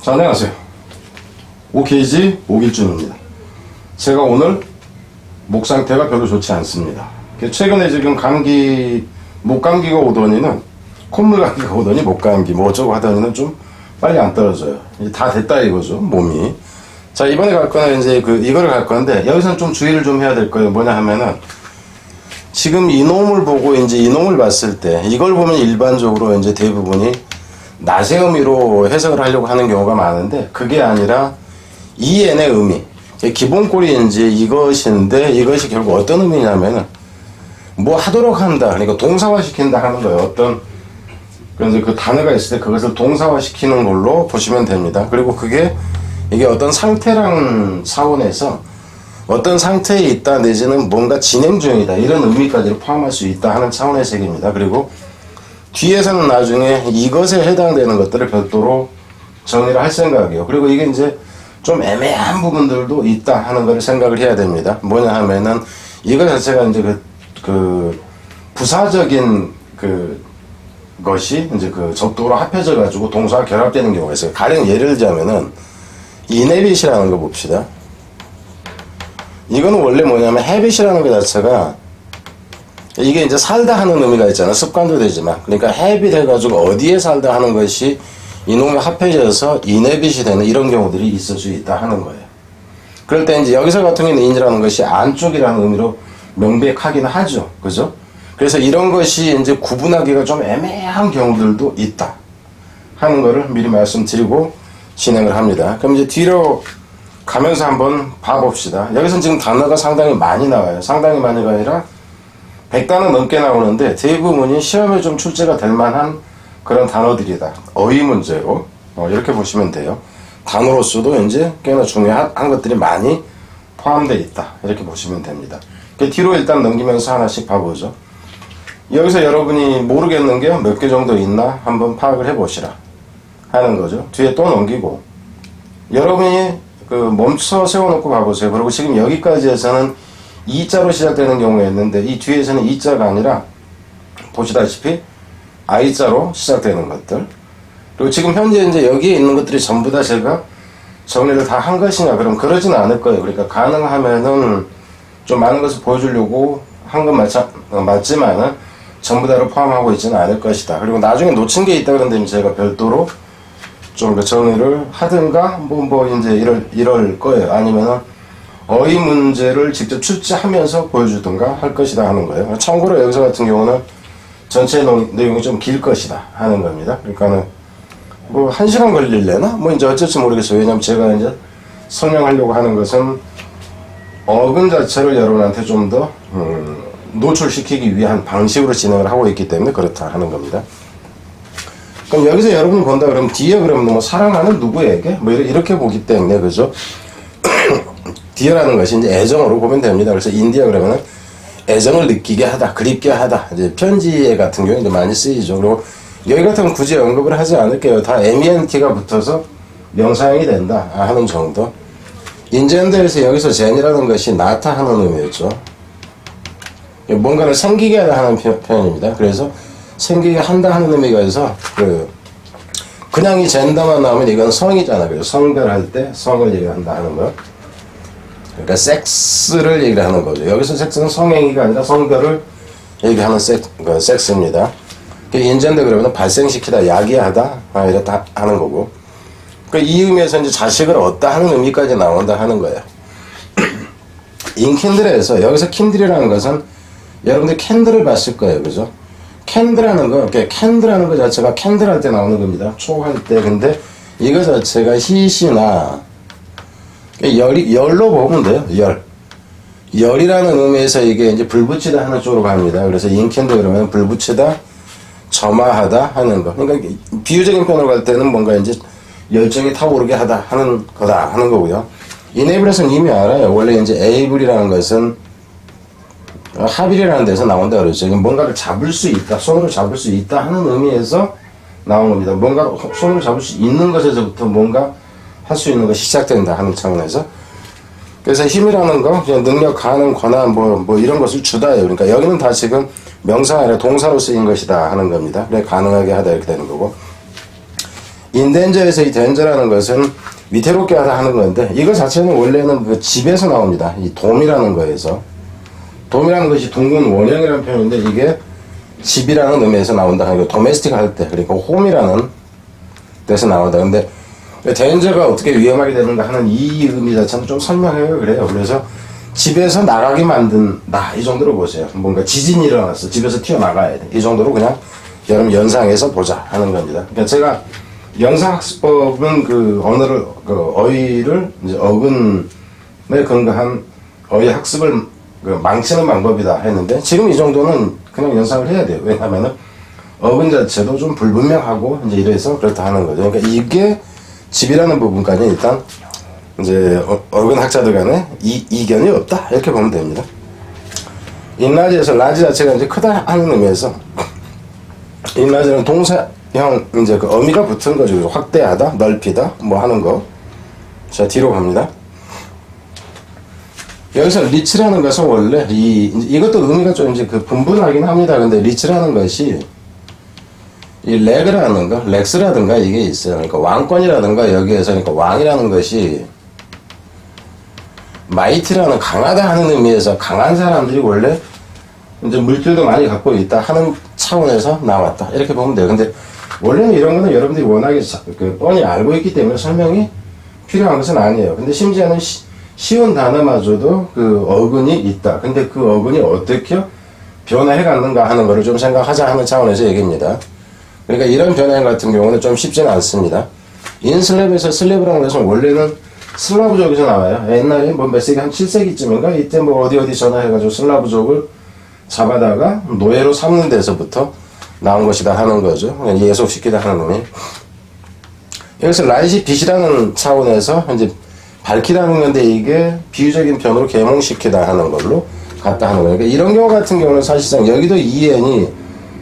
자, 안녕하세요. OKG 오길준입니다. 제가 오늘 목 상태가 별로 좋지 않습니다. 최근에 지금 감기, 목감기가 오더니는 콧물 감기가 오더니 목감기 뭐 어쩌고 하더니는 좀 빨리 안 떨어져요. 이제 다 됐다 이거죠, 몸이. 자, 이번에 갈 거는 이제 이거를 갈 건데, 여기서는 좀 주의를 좀 해야 될 거예요. 뭐냐 하면은, 지금 이놈을 보고 이제 이놈을 봤을 때, 이걸 보면 일반적으로 이제 대부분이 낫의 의미로 해석을 하려고 하는 경우가 많은데, 그게 아니라 이엔의 의미. 기본꼴이 이제 이것인데, 이것이 결국 어떤 의미냐면은, 뭐 하도록 한다. 그러니까 동사화 시킨다 하는 거예요. 어떤, 그래서 그 단어가 있을 때 그것을 동사화 시키는 걸로 보시면 됩니다. 그리고 그게 이게 어떤 상태랑 차원에서 어떤 상태에 있다 내지는 뭔가 진행 중이다 이런 의미까지 포함할 수 있다 하는 차원에서 얘기입니다. 그리고 뒤에서는 나중에 이것에 해당되는 것들을 별도로 정리를 할 생각이에요. 그리고 이게 이제 좀 애매한 부분들도 있다 하는 걸 생각을 해야 됩니다. 뭐냐 하면은 이거 자체가 이제 부사적인 것이 이제 접두로 합해져 가지고 동사가 결합되는 경우가 있어요. 가령 예를 들자면은 이네빗이라는 거 봅시다. 이거는 원래 뭐냐면 해빗이라는 것 자체가 이게 이제 살다 하는 의미가 있잖아. 습관도 되지만. 그러니까 해빗 해가지고 어디에 살다 하는 것이 이놈이 합해져서 이네빗이 되는 이런 경우들이 있을 수 있다 하는 거예요. 그럴 때 이제 여기서 같은 경우는 인이라는 것이 안쪽이라는 의미로 명백하긴 하죠. 그죠? 그래서 이런 것이 이제 구분하기가 좀 애매한 경우들도 있다 하는 거를 미리 말씀드리고 진행을 합니다. 그럼 이제 뒤로 가면서 한번 봐봅시다. 여기서는 지금 단어가 상당히 많이 나와요. 상당히 많이가 아니라 100단어 넘게 나오는데 대부분이 시험에 좀 출제가 될 만한 그런 단어들이다. 어휘 문제로 이렇게 보시면 돼요. 단어로서도 이제 꽤나 중요한 것들이 많이 포함되어 있다. 이렇게 보시면 됩니다. 뒤로 일단 넘기면서 하나씩 봐보죠. 여기서 여러분이 모르겠는 게 몇 개 정도 있나 한번 파악을 해보시라 하는 거죠. 뒤에 또 넘기고 여러분이 멈춰 세워놓고 봐보세요. 그리고 지금 여기까지에서는 이자로 시작되는 경우가 있는데 이 뒤에서는 이자가 아니라 보시다시피 I자로 시작되는 것들. 그리고 지금 현재 이제 여기에 있는 것들이 전부 다 제가 정리를 다 한 것이냐 그럼 그러지는 않을 거예요. 그러니까 가능하면은 좀 많은 것을 보여주려고 한 건 맞지만은 전부 다를 포함하고 있지는 않을 것이다. 그리고 나중에 놓친 게 있다 그런데 제가 별도로 좀 정리를 하든가 뭐 이제 이럴 거예요. 아니면은 어휘 문제를 직접 출제하면서 보여주든가 할 것이다 하는 거예요. 참고로 여기서 같은 경우는 전체 내용이 좀 길 것이다 하는 겁니다. 그러니까는 뭐 1시간 걸릴래나? 뭐 이제 어쩔지 모르겠어요. 왜냐면 제가 이제 설명하려고 하는 것은 어근 자체를 여러분한테 좀 더 노출시키기 위한 방식으로 진행을 하고 있기 때문에 그렇다 하는 겁니다. 그럼 여기서 여러분이 본다 그러면 뒤에 그러면 뭐 사랑하는 누구에게? 뭐 이렇게 보기 때문에 그죠? 뒤에라는 것이 이제 애정으로 보면 됩니다. 그래서 인디아 그러면은 애정을 느끼게 하다, 그립게 하다. 이제 편지에 같은 경우에 이제 많이 쓰이죠. 그리고 여기 같은 건 굳이 언급을 하지 않을게요. 다 MENT가 붙어서 명사형이 된다 하는 정도. 인젠더에서 여기서 젠이라는 것이 나타 하는 의미였죠. 뭔가를 생기게 하다 하는 표현입니다. 그래서 생기게 한다 하는 의미가 있어서 그냥 이 젠더만 나오면 이건 성이잖아. 그래서 성별할 때 성을 얘기한다 하는 거. 그러니까 섹스를 얘기하는 거죠. 여기서 섹스는 성행위가 아니라 성별을 얘기하는 섹스입니다. 인젠더 그러면 발생시키다, 야기하다 이렇다 하는 거고. 이 의미에서 이제 자식을 얻다 하는 의미까지 나온다 하는 거예요. 인킨들에서 여기서 킨들이라는 것은 여러분들 캔들을 봤을 거예요. 그죠? 캔들하는 거 자체가 캔들 할 때 나오는 겁니다. 초할 때. 근데 이거 자체가 히시나 열로 보면 돼요. 열이라는 의미에서 이게 이제 불 붙이다 하는 쪽으로 갑니다. 그래서 인캔들 그러면 불 붙이다, 점화하다 하는 거. 그러니까 비유적인 표현으로 갈 때는 뭔가 이제 열정이 타오르게 하다 하는 거다 하는 거고요. 이네이블에서는 이미 알아요. 원래 이제 에이블이라는 것은 하빌이라는 데서 나온다 그러죠. 뭔가를 잡을 수 있다, 손으로 잡을 수 있다 하는 의미에서 나온 겁니다. 뭔가 손으로 잡을 수 있는 것에서부터 뭔가 할 수 있는 것이 시작된다 하는 차원에서. 그래서 힘이라는 거, 그냥 능력, 가능, 권한, 뭐 이런 것을 주다예요. 그러니까 여기는 다 지금 명사가 아니라 동사로 쓰인 것이다 하는 겁니다. 그래 가능하게 하다 이렇게 되는 거고. 인덴저에서 이 덴저라는 것은 위태롭게 하다 하는 건데, 이거 자체는 원래는 그 집에서 나옵니다. 이 돔이라는 거에서. 돔이라는 것이 둥근 원형이라는 표현인데, 이게 집이라는 의미에서 나온다. 그러니까 도메스틱 할 때, 그러니까 홈이라는 데서 나온다. 근데 덴저가 어떻게 위험하게 되는가 하는 이 의미 자체는 좀 설명해요. 그래요. 그래서 집에서 나가게 만든다. 이 정도로 보세요. 뭔가 지진이 일어났어. 집에서 튀어나가야 돼. 이 정도로 그냥 여러분 연상해서 보자 하는 겁니다. 그러니까 제가 영상학습법은 그 언어를, 그 어휘를 이제 어근에 근거한 어휘 학습을 그 망치는 방법이다 했는데, 지금 이 정도는 그냥 연상을 해야 돼요. 왜냐하면은 어근 자체도 좀 불분명하고 이제 이래서 그렇다 하는 거죠. 그러니까 이게 집이라는 부분까지 일단 이제 어근 학자들 간에 이견이 없다 이렇게 보면 됩니다. 인라지에서 라지 자체가 이제 크다 하는 의미에서, 인라지는 동사형 이제 그 어미가 붙은 거죠. 확대하다, 넓히다 뭐 하는 거. 자, 뒤로 갑니다. 여기서 리치라는 것은 원래 이것도 의미가 좀 이제 그 분분하긴 합니다. 근데 리치라는 것이 이 레그라든가 렉스라든가 이게 있어요. 그러니까 왕권이라든가 여기에서, 그러니까 왕이라는 것이 마이티라는 강하다 하는 의미에서 강한 사람들이 원래 이제 물질도 많이 갖고 있다 하는 차원에서 나왔다 이렇게 보면 돼요. 근데 원래는 이런 거는 여러분들이 워낙에 그 뻔히 알고 있기 때문에 설명이 필요한 것은 아니에요. 근데 심지어는 쉬운 단어마저도 그 어근이 있다. 근데 그 어근이 어떻게 변화해 갔는가 하는 거를 좀 생각하자 하는 차원에서 얘기입니다. 그러니까 이런 변화 같은 경우는 좀 쉽지는 않습니다. 인슬랩에서 슬랩이라는 것은 원래는 슬라브족에서 나와요. 옛날에 뭐 몇 세기, 한 7세기쯤인가? 이때 뭐 어디 전화해가지고 슬라브족을 잡아다가 노예로 삼는 데서부터 나온 것이다 하는 거죠. 예속시키다 하는 의미. 여기서 라이시 빛이라는 차원에서 이제 밝히다는 건데, 이게 비유적인 편으로 계몽시키다 하는 걸로 갔다 하는 거예요. 그러니까 이런 경우 같은 경우는 사실상 여기도 EN이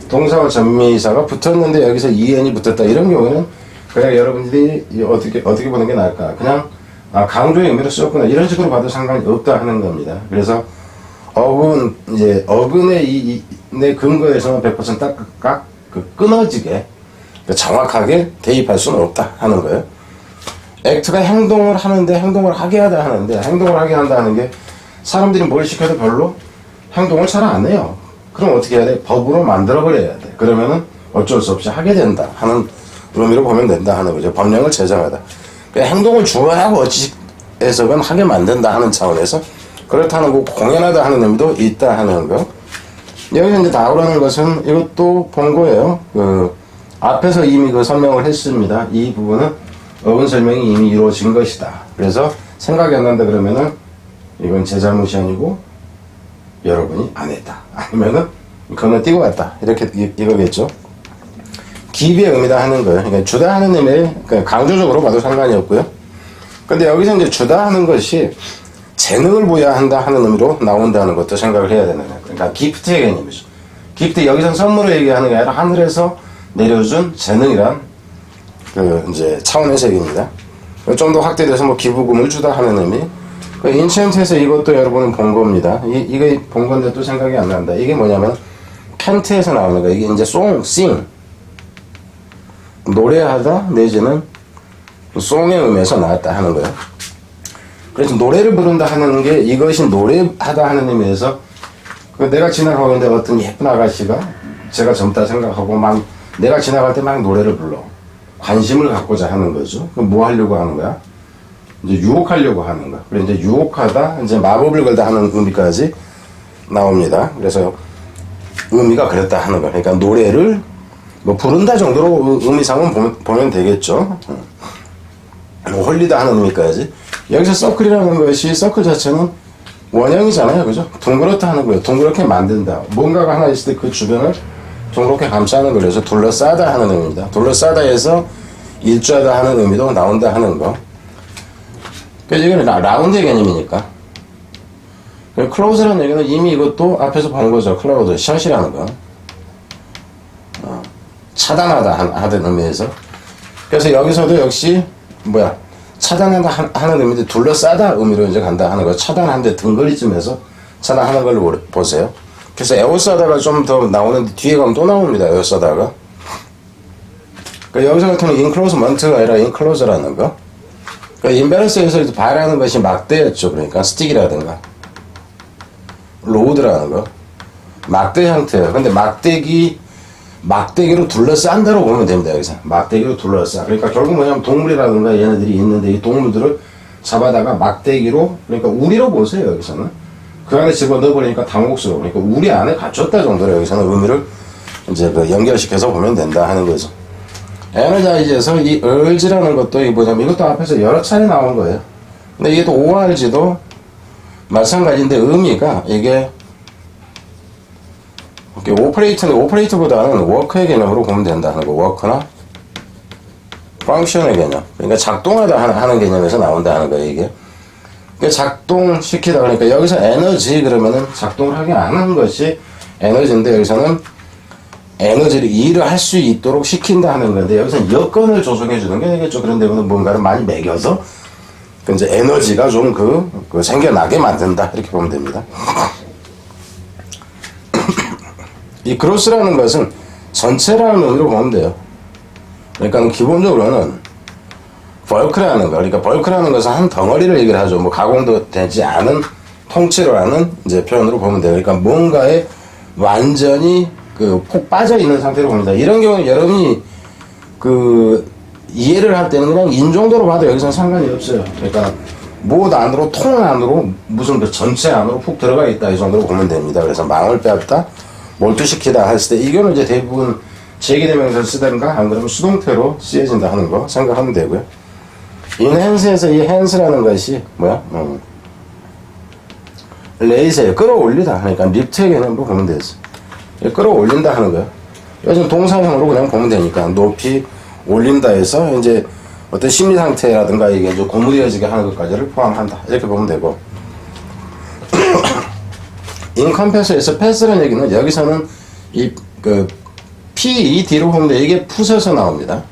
동사와 전미사가 붙었는데 여기서 EN이 붙었다. 이런 경우는 그냥 여러분들이 어떻게 보는 게 나을까? 그냥 강조의 의미로 쓰였구나. 이런 식으로 봐도 상관이 없다 하는 겁니다. 그래서 어근의 내 근거에서는 100% 딱 끊어지게 정확하게 대입할 수는 없다 하는 거예요. 액트가 행동을 하는데 행동을 하게 하다 하는데, 행동을 하게 한다는 게 사람들이 뭘 시켜도 별로 행동을 잘 안 해요. 그럼 어떻게 해야 돼? 법으로 만들어버려야 돼. 그러면은 어쩔 수 없이 하게 된다 하는 의미로 보면 된다 하는 거죠. 법령을 제정하다. 그러니까 행동을 주어하고 어찌 해석은 하게 만든다 하는 차원에서 그렇다는 거, 공연하다 하는 의미도 있다 하는 거. 여기서 이제 나오라는 것은 이것도 본 거예요. 그 앞에서 이미 그 설명을 했습니다. 이 부분은 어근 설명이 이미 이루어진 것이다. 그래서 생각이 안 난다 그러면은 이건 제 잘못이 아니고 여러분이 안 했다. 아니면은 건너뛰고 갔다. 이렇게 이거겠죠. 기비의 의미다 하는 거예요. 그러니까 주다 하는 의미에 강조적으로 봐도 상관이 없고요. 근데 여기서 이제 주다 하는 것이 재능을 부여한다 하는 의미로 나온다는 것도 생각을 해야 되는 거예요. 그러니까 기프트의 개념이죠. 기프트, 여기선 선물을 얘기하는 게 아니라 하늘에서 내려준 재능이란 그 이제 차원에서 얘기입니다. 좀 더 확대돼서 뭐 기부금을 주다 하는 의미. 그 인챈트에서 이것도 여러분은 본 겁니다. 이게 본 건데 또 생각이 안 난다. 이게 뭐냐면 펜트에서 나오는 거예요. 이게 이제 싱 노래하다 내지는 송의 의미에서 나왔다 하는 거예요. 그래서 노래를 부른다 하는 게, 이것이 노래하다 하는 의미에서 내가 지나가고 있는데 어떤 예쁜 아가씨가 제가 젊다 생각하고 막 내가 지나갈 때 막 노래를 불러. 관심을 갖고자 하는 거죠. 그럼 뭐 하려고 하는 거야? 이제 유혹하려고 하는 거야. 그래서 이제 유혹하다, 이제 마법을 걸다 하는 의미까지 나옵니다. 그래서 의미가 그랬다 하는 거야. 그러니까 노래를 뭐 부른다 정도로 의미상은 보면 되겠죠. 뭐 홀리다 하는 의미까지. 여기서 서클이라는 것이, 서클 자체는 원형이잖아요. 그죠? 둥그렇다 하는 거예요. 둥그렇게 만든다. 뭔가가 하나 있을 때 그 주변을 둥그렇게 감싸는 걸 해서 둘러싸다 하는 의미입니다. 둘러싸다에서 일주하다 하는 의미도 나온다 하는 거. 그래서 이건 라운드의 개념이니까. 클로즈라는 얘기는 이미 이것도 앞에서 본 거죠. 클로즈, 샷이라는 거. 차단하다 하는 의미에서. 그래서 여기서도 역시 차단한다 하는 의미인데 둘러싸다 의미로 이제 간다 하는 거. 차단하는데 등거리쯤에서 차단하는 걸로 보세요. 그래서 에워싸다가 좀 더 나오는데 뒤에 가면 또 나옵니다. 에워싸다가. 그러니까 여기서 같은 경우는 enclosement가 아니라 enclose라는 거. 그러니까 인베런스에서 바라는 것이 막대였죠. 그러니까 스틱이라든가 로드라는 거 막대 형태예요. 근데 막대기로 둘러싼다고 보면 됩니다. 여기서 막대기로 둘러싸. 그러니까 결국 뭐냐면 동물이라든가 얘네들이 있는데 이 동물들을 잡아다가 막대기로, 그러니까 우리로 보세요. 여기서는 그 안에 집어넣어버리니까 당혹스러워. 그러니까 우리 안에 갇혔다 정도로 여기서는 의미를 이제 그 연결시켜서 보면 된다 하는 거죠. 에너자이즈에서 이 urge라는 것도 이 뭐냐면 이것도 앞에서 여러 차례 나온 거예요. 근데 이게 또 org도 마찬가지인데 의미가 이게 오퍼레이터보다는 워크의 개념으로 보면 된다는 거. 워크나 펑션의 개념. 그러니까 작동하다 하는 개념에서 나온다는 거예요, 이게. 그러니까 작동시키다 그러니까 여기서 에너지 그러면은 작동을 하게 안 하는 것이 에너지인데 여기서는 에너지를 일을 할 수 있도록 시킨다 하는 건데 여기서는 여건을 조성해 주는 게 되겠죠. 그런데 뭔가를 많이 매겨서 이제 에너지가 좀 생겨나게 만든다 이렇게 보면 됩니다. 이 그로스라는 것은 전체라는 의미로 보면 돼요. 그러니까 기본적으로는 벌크라는 거, 그러니까 벌크라는 것은 한 덩어리를 얘기를 하죠. 뭐 가공도 되지 않은 통째로 하는 이제 표현으로 보면 돼요. 그러니까 뭔가에 완전히 폭 빠져 있는 상태로 봅니다. 이런 경우는 여러분이 이해를 할 때는 그냥 인정도로 봐도 여기서는 상관이 없어요. 그러니까 못 안으로, 통 안으로, 무슨 전체 안으로 푹 들어가 있다 이 정도로 보면 됩니다. 그래서 망을 빼앗다, 몰두시키다 했을 때 이거는 이제 대부분 제기대명사를 쓰든가 안 그러면 수동태로 쓰여진다 하는 거 생각하면 되고요. 인핸스에서 이 핸스라는 것이 레이스예요. 끌어올리다. 그러니까 리프트의 개념으로 보면 되지. 끌어올린다 하는 거예요. 요즘 동사형으로 그냥 보면 되니까 높이 올린다 해서 이제 어떤 심리 상태라든가 이게 좀 고무되어지게 하는 것까지를 포함한다 이렇게 보면 되고. 인컴패스에서 패스라는 얘기는 여기서는 PED로 보면 돼. 이게 푸셔서 나옵니다.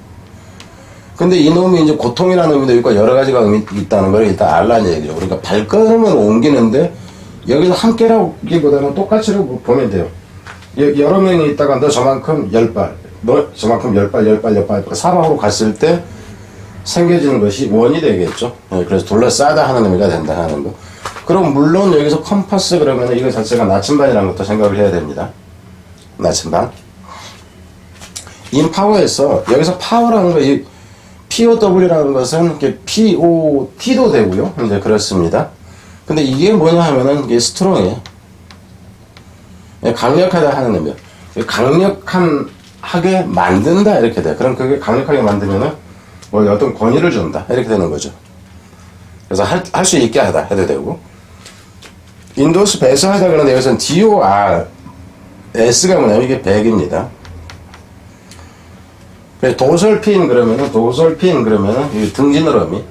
근데 이놈이 이제 고통이라는 의미도 있고 여러 가지가 의미 있다는 걸 일단 알라는 얘기죠. 그러니까 발걸음을 옮기는데 여기서 함께라기보다는 똑같이로 보면 돼요. 여러 명이 있다가 너 저만큼 10발, 너 저만큼 10발 사방으로 갔을 때 생겨지는 것이 원이 되겠죠. 그래서 둘러싸다 하는 의미가 된다 하는 거. 그럼 물론 여기서 컴퍼스 그러면 이거 자체가 나침반이라는 것도 생각을 해야 됩니다. 나침반. 인파워에서 여기서 파워라는 거, 이 POW라는 것은 이렇게 POT도 되고요. 이제 그렇습니다. 근데 이게 뭐냐 하면은 이게 스트롱이에요. 강력하다 하는 의미예요. 강력하게 만든다 이렇게 돼요. 그럼 그게 강력하게 만들면은 뭐 어떤 권위를 준다 이렇게 되는 거죠. 그래서 할 수 있게 하다 해도 되고. 인도스 배서하다 그러는데 여기서는 DORS가 뭐냐면 이게 100입니다. 도설핀 그러면은 이 등지느러미.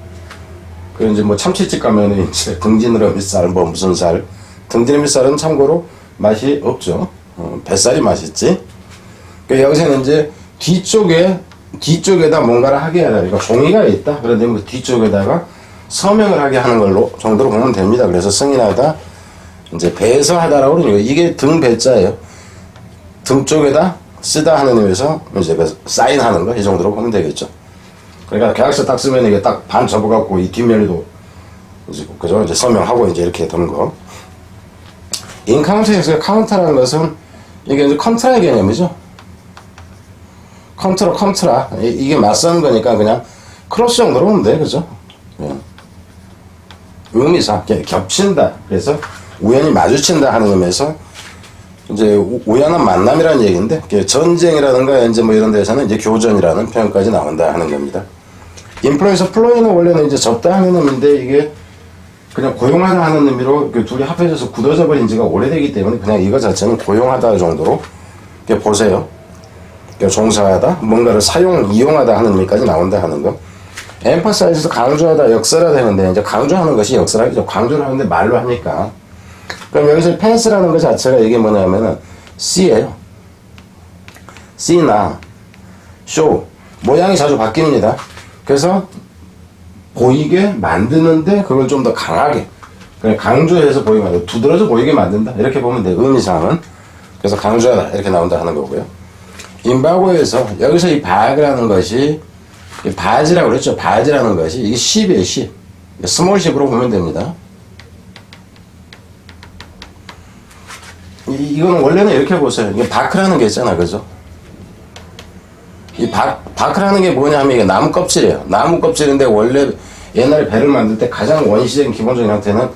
그 이제 뭐 참치집 가면은 이제 등지느러미 쌀, 뭐 무슨 쌀. 등지느러미 쌀은 참고로 맛이 없죠. 뱃살이 맛있지. 그러니까 여기서는 이제 뒤쪽에다 뭔가를 하게 하다. 그러니까 종이가 있다. 그런데 뭐 뒤쪽에다가 서명을 하게 하는 걸로 정도로 보면 됩니다. 그래서 승인하다, 이제 배서하다라고 그러는 거예요. 이게 등 배자예요. 등 쪽에다 쓰다 하는 의미에서 이제 사인하는 거 이 정도로 보면 되겠죠. 그러니까 계약서 딱 쓰면 이게 딱 반 접어갖고 이 뒷면에도 그죠? 이제 서명하고 이제 이렇게 되는 거. 인카운트에서 카운터라는 것은 이게 이제 컨트라의 개념이죠. 컨트라. 이게 맞서는 거니까 그냥 크로스 정도로 보면 돼. 그죠? 의미상 겹친다. 그래서 우연히 마주친다 하는 의미에서 이제 우연한 만남이라는 얘기인데 전쟁이라든가 이제 뭐 이런 데서는 이제 교전이라는 표현까지 나온다 하는 겁니다. 인플루에서 플로이는 원래는 이제 접다 하는 의미인데 이게 그냥 고용하다 하는 의미로 둘이 합해져서 굳어져 버린 지가 오래되기 때문에 그냥 이거 자체는 고용하다 정도로 보세요. 종사하다, 뭔가를 이용하다 하는 의미까지 나온다 하는 거. emphasize에서 강조하다, 역설하다 했는데 이제 강조하는 것이 역설하기죠. 강조를 하는데 말로 하니까. 그럼 여기서 pass라는 것 자체가 이게 뭐냐면은 C예요. C나 show. 모양이 자주 바뀝니다. 그래서 보이게 만드는데 그걸 좀 더 강하게 그냥 강조해서 보이게 만든다. 두드러져 보이게 만든다. 이렇게 보면 돼. 의미상은. 그래서 강조하다 이렇게 나온다 하는 거고요. 임바고에서 여기서 이 바라는 것이 바지라고 그랬죠. 바지라는 것이 이게 10이에요. 10. 스몰 10으로 보면 됩니다. 이거는 원래는 이렇게 보세요. 이게 바크라는 게 있잖아. 그죠? 이 바크라는 게 뭐냐 하면 이게 나무 껍질이에요. 나무 껍질인데 원래 옛날에 배를 만들 때 가장 원시적인 기본적인 형태는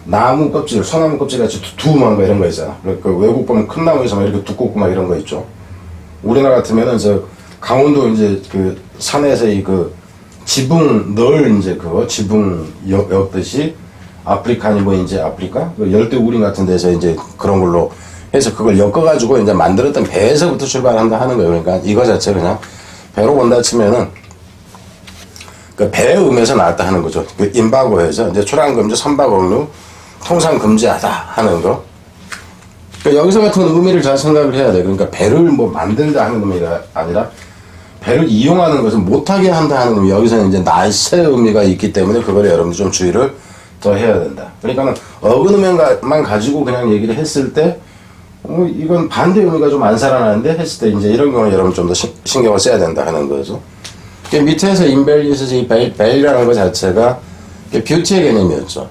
나무 껍질, 소나무 껍질 같이 두툼한 거 이런 거 있잖아. 그 외국 보면 큰 나무에서 막 이렇게 두껍고 막 이런 거 있죠. 우리나라 같으면은 강원도 이제 그 산에서 이 그 지붕 널 이제 그거 지붕 엮듯이 아프리카니 뭐 이제 아프리카 그 열대우림 같은 데서 이제 그런 걸로 해서 그걸 엮어가지고 이제 만들었던 배에서부터 출발한다 하는 거예요. 그러니까 이거 자체 그냥 배로 본다 치면은 그 배의 음에서 나왔다 하는 거죠. 그 임바고에서 이제 출항금지, 선박업무, 통상 금지하다 하는 거. 그러니까 여기서 같은 의미를 잘 생각을 해야 돼. 그러니까 배를 뭐 만든다 하는 의미가 아니라 배를 이용하는 것을 못하게 한다 하는 의미. 여기서는 이제 날새의 의미가 있기 때문에 그걸 여러분들 좀 주의를 더 해야 된다. 그러니까는 어근음만 가지고 그냥 얘기를 했을 때 이건 반대 의미가 좀 안 살아나는데 했을 때 이제 이런 경우는 여러분 좀 더 신경을 써야 된다 하는 거죠. 밑에서 인밸리에서 이 밸이라는 것 자체가 뷰티의 개념이었죠.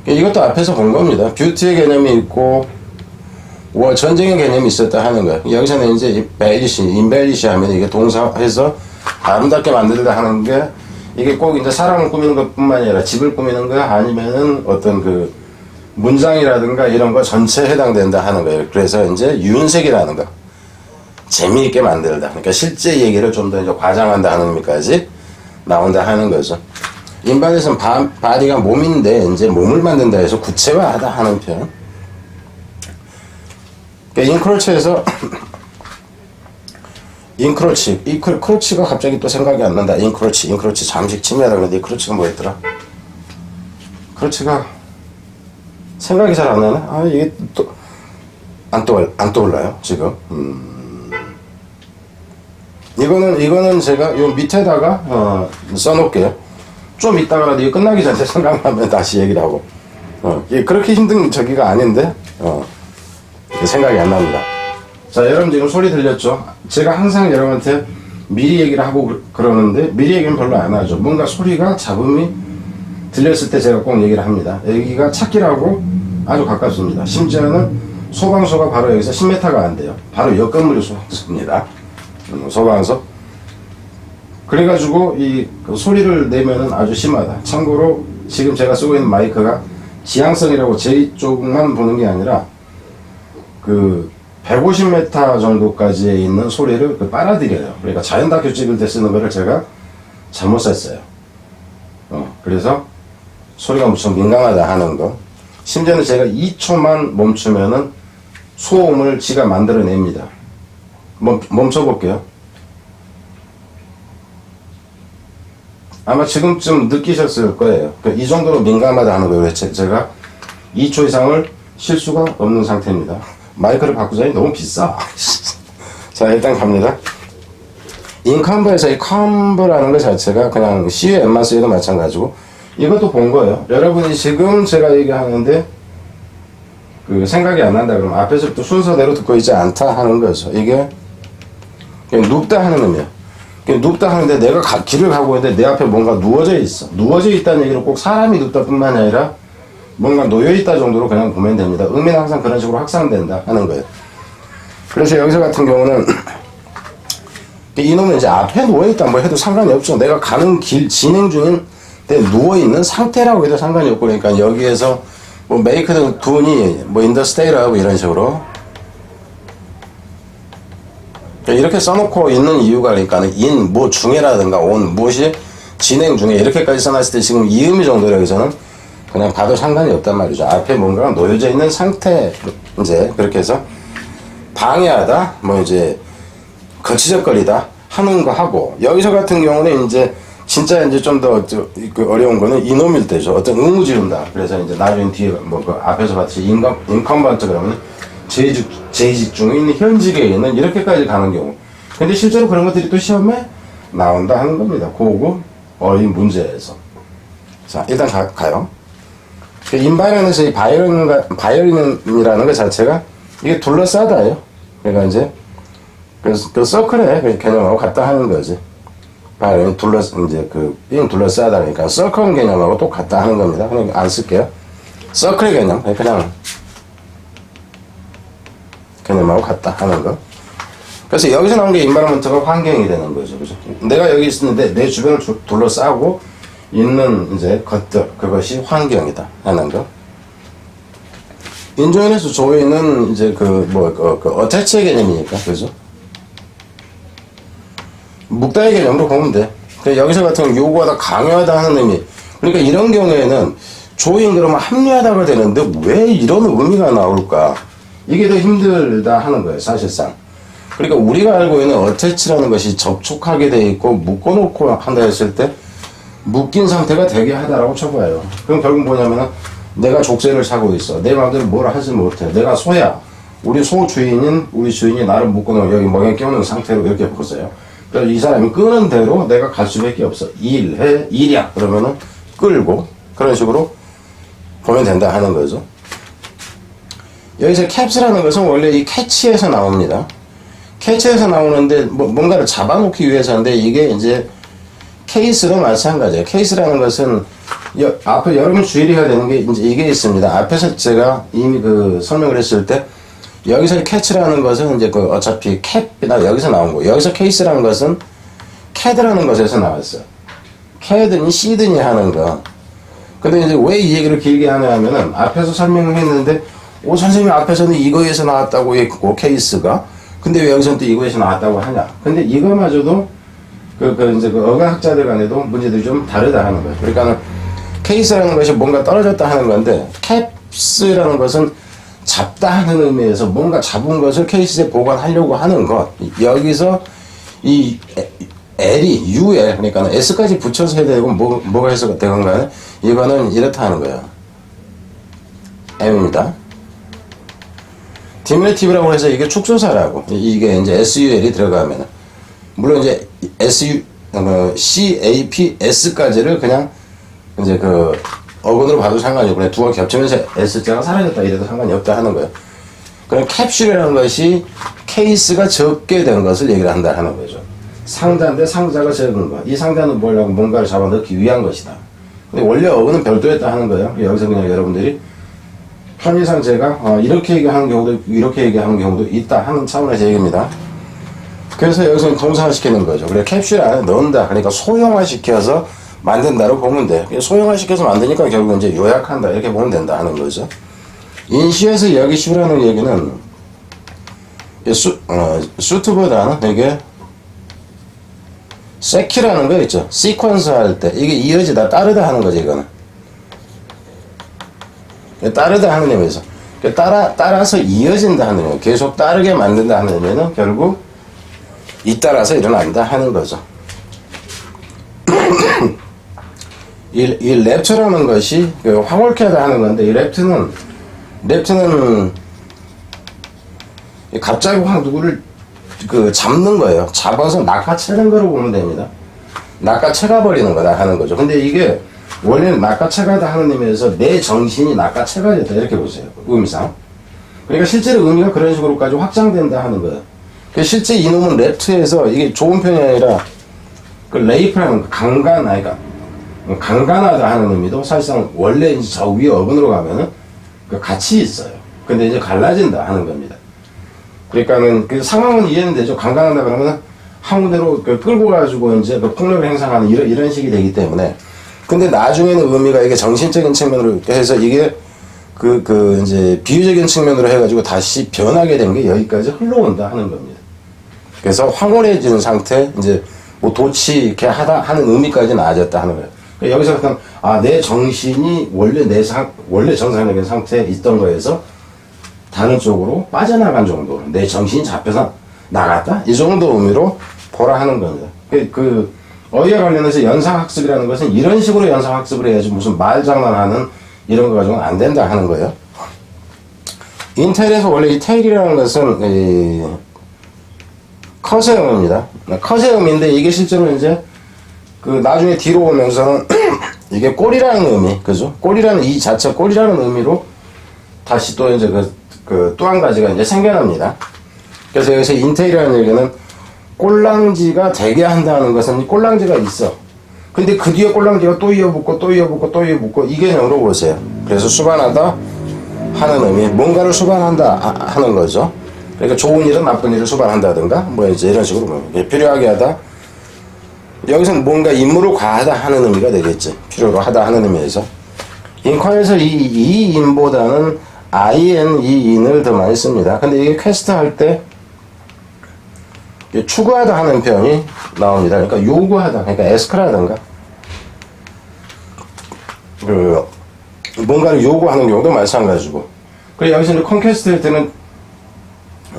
이것도 앞에서 본 겁니다. 뷰티의 개념이 있고 전쟁의 개념이 있었다 하는 거예요. 여기서는 이제 이 밸리시, 인밸리시 하면 이게 동사해서 아름답게 만들다 하는 게 이게 꼭 이제 사람을 꾸미는 것 뿐만 아니라 집을 꾸미는 거 아니면은 어떤 그 문장이라든가 이런 거 전체에 해당된다 하는 거예요. 그래서 이제 윤색이라는 거. 재미있게 만들다. 그러니까 실제 얘기를 좀 더 이제 과장한다 하는 의미까지 나온다 하는 거죠. 인바디에서는 바디가 몸인데 이제 몸을 만든다 해서 구체화하다 하는 표현. 그러니까 인크로치에서 크로치가 갑자기 또 생각이 안 난다. 인크로치 잠식 침해라 그러는데 이 크로치가 뭐였더라? 크로치가 생각이 잘 안 나네. 아 이게 또 안 떠올라요 지금. 이거는 제가 요 밑에다가 써놓을게요. 좀 이따가라도 이거 끝나기 전에 생각나면 다시 얘기를 하고. 이게 그렇게 힘든 저기가 아닌데 생각이 안 납니다. 자, 여러분 지금 소리 들렸죠? 제가 항상 여러분한테 미리 얘기를 하고 그러는데 미리 얘기는 별로 안 하죠. 뭔가 소리가 잡음이 들렸을 때 제가 꼭 얘기를 합니다. 여기가 찾기라고 아주 가깝습니다. 심지어는 소방서가 바로 여기서 10m가 안 돼요. 바로 옆 건물이 소방서입니다. 소방서. 그래가지고 이 소리를 내면은 아주 심하다. 참고로 지금 제가 쓰고 있는 마이크가 지향성이라고 제 쪽만 보는 게 아니라 그 150m 정도까지에 있는 소리를 빨아들여요. 그러니까 자연 다큐 찍을 때 쓰는 거를 제가 잘못 썼어요. 그래서 소리가 무척 민감하다 하는 거. 심지어는 제가 2초만 멈추면은 소음을 지가 만들어냅니다. 멈춰볼게요. 아마 지금쯤 느끼셨을 거예요. 이 정도로 민감하다 하는 거예요. 제가 2초 이상을 쉴 수가 없는 상태입니다. 마이크를 바꾸자니 너무 비싸. 자, 일단 갑니다. 인컴버에서 이 컴버라는 것 자체가 그냥 C에 M만 쓰여도 마찬가지고 이것도 본 거예요. 여러분이 지금 제가 얘기하는데 그 생각이 안 난다 그러면 앞에서부터 순서대로 듣고 있지 않다 하는 거죠. 이게 그냥 눕다 하는 의미야. 그냥 눕다 하는데 내가 길을 가고 있는데 내 앞에 뭔가 누워져 있어. 누워져 있다는 얘기로 꼭 사람이 눕다 뿐만 아니라 뭔가 놓여있다 정도로 그냥 보면 됩니다. 의미는 항상 그런 식으로 확산된다 하는 거예요. 그래서 여기서 같은 경우는 이놈은 이제 앞에 누워있다 뭐 해도 상관이 없죠. 내가 가는 길 진행 중인 데 누워있는 상태라고 해도 상관이 없고 그러니까 여기에서 뭐 make 등 do니 뭐 in the state of 이런 식으로 이렇게 써놓고 있는 이유가 그러니까는 in 뭐 중에라든가 on 무엇이 진행 중에 이렇게까지 써놨을 때 지금 이 의미 정도로 여기서는 그냥 봐도 상관이 없단 말이죠. 앞에 뭔가가 놓여져 있는 상태 이제 그렇게 해서 방해하다 뭐 이제 거치적거리다 하는 거 하고 여기서 같은 경우는 이제 진짜 이제 좀 더 어려운 거는 이놈일 때죠. 어떤 의무 지른다. 그래서 이제 나중에 뒤에 뭐 그 앞에서 봤듯이 인컴번트 그러면 재직 중인 현직에 있는 이렇게까지 가는 경우. 근데 실제로 그런 것들이 또 시험에 나온다 하는 겁니다. 고급 어휘 문제에서. 자, 일단 가요. 인바이런에서 이 바이올린이라는 것 자체가 이게 둘러싸다예요. 그러니까 이제 그래서 그 서클의 그 개념하고 같다 하는 거지. 발음이 이제 삥 둘러싸다 보니까 서클 개념하고 똑같다 하는 겁니다. 그냥 안 쓸게요. 서클의 개념, 그냥 개념하고 같다 하는 거. 그래서 여기서 나온 게 인바이러먼트가 환경이 되는 거죠. 그죠? 내가 여기 있는데 내 주변을 둘러싸고 있는 이제 것들, 그것이 환경이다 하는 거. 인조인에서 조인은 이제 어태치의 개념이니까, 그죠? 묵다의 개념으로 보면 돼. 여기서 같은 경우 요구하다, 강요하다 하는 의미. 그러니까 이런 경우에는 조인 그러면 합리하다가 되는데 왜 이런 의미가 나올까? 이게 더 힘들다 하는 거예요, 사실상. 그러니까 우리가 알고 있는 어태치라는 것이 접촉하게 돼 있고 묶어놓고 한다 했을 때 묶인 상태가 되게 하다라고 쳐봐요. 그럼 결국 뭐냐면은 내가 족쇄를 차고 있어. 내 마음대로 뭘 하지 못해. 내가 소야. 우리 소 주인인 우리 주인이 나를 묶어놓은 여기 멍에 끼우는 상태로 이렇게 보세요. 그래서 이 사람이 끄는 대로 내가 갈 수밖에 없어. 일해, 일이야. 그러면은 끌고 그런 식으로 보면 된다 하는 거죠. 여기서 캡스라는 것은 원래 이 캐치에서 나옵니다. 캐치에서 나오는데 뭔가를 잡아놓기 위해서인데 이게 이제 케이스도 마찬가지예요. 케이스라는 것은 앞에 여러분 주의해야 되는 게 이제 이게 있습니다. 앞에서 제가 이미 설명을 했을 때 여기서 캐치라는 것은 이제 어차피 캡이나 여기서 나온 거. 여기서 케이스라는 것은 캐드라는 것에서 나왔어요. 캐드니 시드니 하는 거. 근데 이제 왜 이 얘기를 길게 하냐 하면은 앞에서 설명을 했는데 선생님 앞에서는 이거에서 나왔다고 했고 케이스가 근데 왜 여기서는 또 이거에서 나왔다고 하냐. 근데 이거마저도 이제 어학자들 간에도 문제들이 좀 다르다 하는 거예요. 그러니까 케이스라는 것이 뭔가 떨어졌다 하는 건데 캡스라는 것은 잡다 하는 의미에서 뭔가 잡은 것을 케이스에 보관하려고 하는 것. 여기서 이 L이 U에 그러니까 S까지 붙여서 해야 되고 뭐가 해서 되건 간에 이거는 이렇다 하는 거예요. M입니다. 디미니티브라고 해서 이게 축소사라고. 이게 이제 SUL이 들어가면 물론 이제 CAPS까지를 그냥 이제 어근으로 봐도 상관이 없고 두가 겹치면서 S자가 사라졌다 이래도 상관이 없다 하는 거예요. 그럼 캡슐이라는 것이 케이스가 적게 된 것을 얘기를 한다 하는 거죠. 상자인데 상자가 적은 거. 이 상자는 뭐냐고 뭔가를 잡아넣기 위한 것이다. 근데 원래 어근은 별도였다 하는 거예요. 여기서 그냥 여러분들이 편의상 제가 이렇게 얘기하는 경우도 이렇게 얘기하는 경우도 있다 하는 차원에서 얘기입니다. 그래서 여기서 동사화시키는 거죠. 그래 캡슐 안에 넣는다. 그러니까 소형화시켜서 만든다로 보면 돼. 소형화시켜서 만드니까 결국 이제 요약한다 이렇게 보면 된다 하는 거죠. 인시에서 여기 슈라는 얘기는 수트보다는 이게 세키라는 거 있죠. 시퀀스 할 때 이게 이어지다 따르다 하는 거지 이거는. 따르다 하는 의미에서 따라서 이어진다 하는 의미, 계속 따르게 만든다 하는 의미는 결국 잇따라서 일어난다 하는 거죠. 이 랩트라는 것이 황홀케하다 하는 건데 이 랩트는 갑자기 확 누구를 잡는 거예요. 잡아서 낚아채는 거로 보면 됩니다. 낚아채가 버리는 거다 하는 거죠. 근데 이게 원래는 낚아채가다 하는 의미에서 내 정신이 낚아채가 됐다 이렇게 보세요. 의미상. 그러니까 실제로 의미가 그런 식으로까지 확장된다 하는 거예요. 실제 이놈은 랩트에서 이게 좋은 표현이 아니라 레이프라는 강간하다 하는 의미도 사실상 원래 이제 저 위에 어근으로 가면은 같이 있어요. 근데 이제 갈라진다 하는 겁니다. 그러니까는 그 상황은 이해는 되죠. 강간한다 그러면 한 군데로 끌고 가지고 이제 폭력을 행사하는 이런 식이 되기 때문에. 근데 나중에는 의미가 이게 정신적인 측면으로 해서 이게 이제 비유적인 측면으로 해가지고 다시 변하게 된 게 여기까지 흘러온다 하는 겁니다. 그래서 황홀해진 상태, 이제 도치 이렇게 하는 의미까지 나아졌다 하는 거예요. 그러니까 여기서 내 정신이 원래 정상적인 상태에 있던 거에서 다른 쪽으로 빠져나간 정도, 내 정신이 잡혀서 나갔다? 이 정도 의미로 보라 하는 겁니다. 어휘와 관련해서 연상학습이라는 것은 이런 식으로 연상학습을 해야지 무슨 말장난하는 이런 거 가지고는 안 된다 하는 거예요. 인텔에서 원래 이 테일이라는 것은 커세음입니다. 커세음인데 이게 실제로 이제 나중에 뒤로 오면서는 이게 꼬리라는 의미, 그죠? 꼬리라는 이 자체 꼬리라는 의미로 다시 또 이제 또 한 가지가 이제 생겨납니다. 그래서 여기서 인테일이라는 얘기는 꼴랑지가 되게 한다는 것은 꼴랑지가 있어. 근데 그 뒤에 꼴랑지가 또 이어붙고 또 이어붙고 또 이어붙고 이 개념으로 보세요. 그래서 수반하다 하는 의미, 뭔가를 수반한다 하는 거죠. 그러니까 좋은 일은 나쁜 일을 수반한다든가 뭐 이제 이런 식으로 보면 필요하게 하다. 여기서는 뭔가 임무를 과하다 하는 의미가 되겠지. 필요로 하다 하는 의미에서. 인과에서 이 인보다는 in을 더 많이 씁니다. 근데 이게 퀘스트 할 때 추구하다 하는 표현이 나옵니다. 그러니까 요구하다, 그러니까 에스크라든가 그 뭔가를 요구하는 경우도 마찬가지고. 그리고 여기서 이제 컨퀘스트 할 때는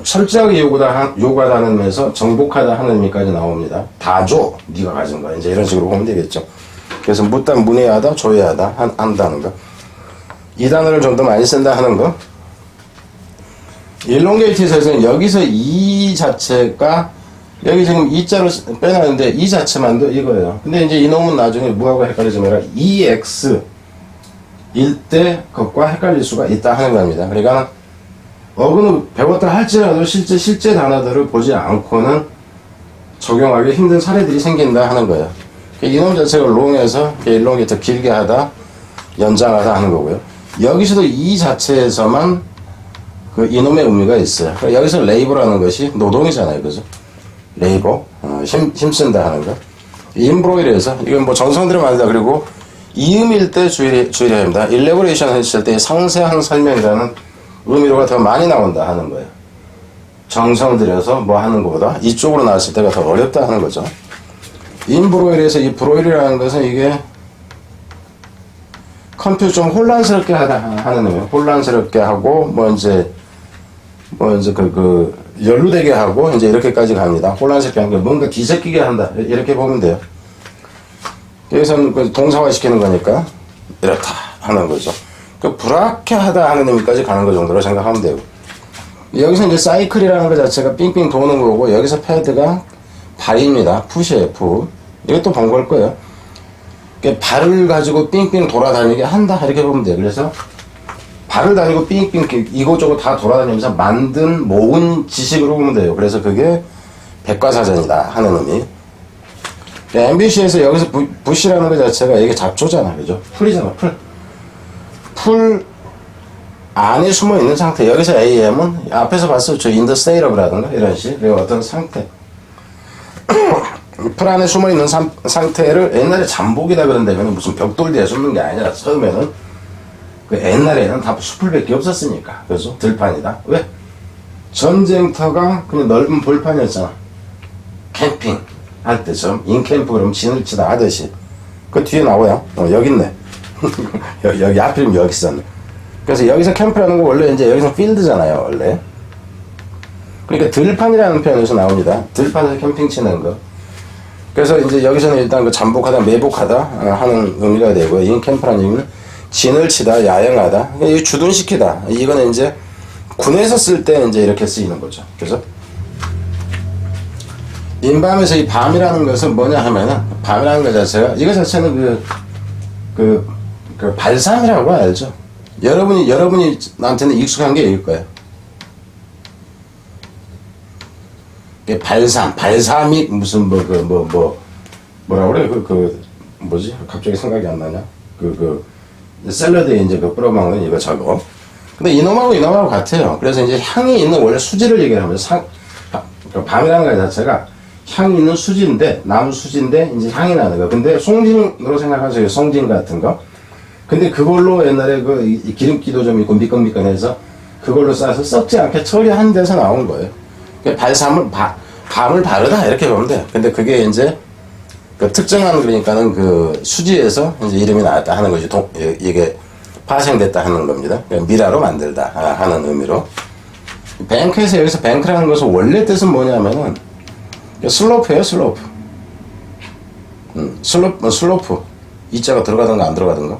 철저하게 요구하다는 의미에서 정복하다 하는 의미까지 나옵니다. 다 줘, 네가 가진 거야. 이제 이런 식으로 보면 되겠죠. 그래서 묻다, 문의하다, 조회하다 한다는 거. 이 단어를 좀 더 많이 쓴다 하는 거. 일롱게이트에서는 여기서 이 자체가 여기 지금 이자로 빼놨는데 이 자체만도 이거예요. 근데 이제 이놈은 나중에 뭐하고 헷갈리지 마라. EX 일 때 것과 헷갈릴 수가 있다 하는 겁니다. 그러니까 어근을 배웠다 할지라도 실제 단어들을 보지 않고는 적용하기 힘든 사례들이 생긴다 하는 거예요. 이놈 자체가 롱에서 일롱게이트 길게 하다, 연장하다 하는 거고요. 여기서도 이 자체에서만 그 이놈의 의미가 있어요. 그러니까 여기서 레이버라는 것이 노동이잖아요. 그죠? 레이버, 힘쓴다 하는 거. 인브로이드에서, 이건 뭐 정성들을 만든다. 그리고 이음일 때 주의해야 합니다. 일레보레이션 했을 때 상세한 설명이라는 의미로가 더 많이 나온다 하는 거예요. 정성 들여서 뭐 하는 것보다 이쪽으로 나왔을 때가 더 어렵다 하는 거죠. 인브로일에서 이 브로일이라는 것은 이게 컴퓨터 좀 혼란스럽게 하다 하는 의미. 혼란스럽게 하고 뭐 이제 연루되게 하고 이제 이렇게까지 갑니다. 혼란스럽게 하는 거 뭔가 뒤섞이게 한다 이렇게 보면 돼요. 여기서는 그 동사화 시키는 거니까 이렇다 하는 거죠. 그 불확해 하다 하는 의미까지 가는 거 정도로 생각하면 되고. 여기서 이제 사이클이라는 것 자체가 삥삥 도는 거고 여기서 패드가 발입니다. 푸시에요. 푸. 이것도 본 걸 거예요. 발을 가지고 삥삥 돌아다니게 한다 이렇게 보면 돼요. 그래서 발을 다니고 삥삥 이곳저곳 다 돌아다니면서 만든 모은 지식으로 보면 돼요. 그래서 그게 백과사전이다 하는 의미. MBC에서 여기서 부시라는 것 자체가 이게 잡초잖아. 그죠? 풀이잖아. 풀 안에 숨어 있는 상태. 여기서 AM은 앞에서 봤을 저 in the state of라든가 이런 식. 그리고 어떤 상태. 풀 안에 숨어 있는 상태를 옛날에 잠복이다 그런다면 무슨 벽돌 뒤에 숨는 게 아니라 처음에는 그 옛날에는 다 숲을밖에 없었으니까. 그죠? 들판이다. 왜? 전쟁터가 그냥 넓은 벌판이었잖아. 캠핑 할 때처럼 인캠프 그러면 진을 치다 하듯이. 그 뒤에 나와요. 여기 있네. 여기 하필이면 여기 있었네. 그래서 여기서 캠프라는 거 원래 이제 여기서 필드잖아요. 원래. 그러니까 들판이라는 표현에서 나옵니다. 들판에서 캠핑 치는 거. 그래서 이제 여기서는 일단 그 잠복하다, 매복하다 하는 의미가 되고요. 인캠프라는 얘기는 진을 치다, 야영하다, 주둔시키다. 이거는 이제 군에서 쓸 때 이제 이렇게 쓰이는 거죠. 그래서 인밤에서 이 밤이라는 것은 뭐냐 하면은 밤이라는 것 자체가 이거 자체는 그 발삼이라고 알죠. 여러분이 나한테는 익숙한 게 이길 거예요. 발삼이 무슨 뭐라 그래 뭐지 갑자기 생각이 안 나냐 샐러드에 이제 뿌려먹는 이거 저거. 근데 이놈하고 같아요. 그래서 이제 향이 있는 원래 수지를 얘기를 하면서 밤이라는 것 자체가 향이 있는 수지인데 나무 수지인데 이제 향이 나는 거. 근데 송진으로 생각하세요. 송진 같은 거. 근데 그걸로 옛날에 이 기름기도 좀 있고 미끈미끈해서 그걸로 싸서 썩지 않게 처리한 데서 나온 거예요. 밤을 바르다 이렇게 보면 돼. 근데 그게 이제 그 특정한 그러니까는 그 수지에서 이제 이름이 나왔다 하는 거지. 이게 파생됐다 하는 겁니다. 미라로 만들다 하는 의미로. 뱅크에서 여기서 뱅크라는 것은 원래 뜻은 뭐냐면은 슬로프예요. 슬로프. 슬로프. 이자가 들어가던가 안 들어가던가.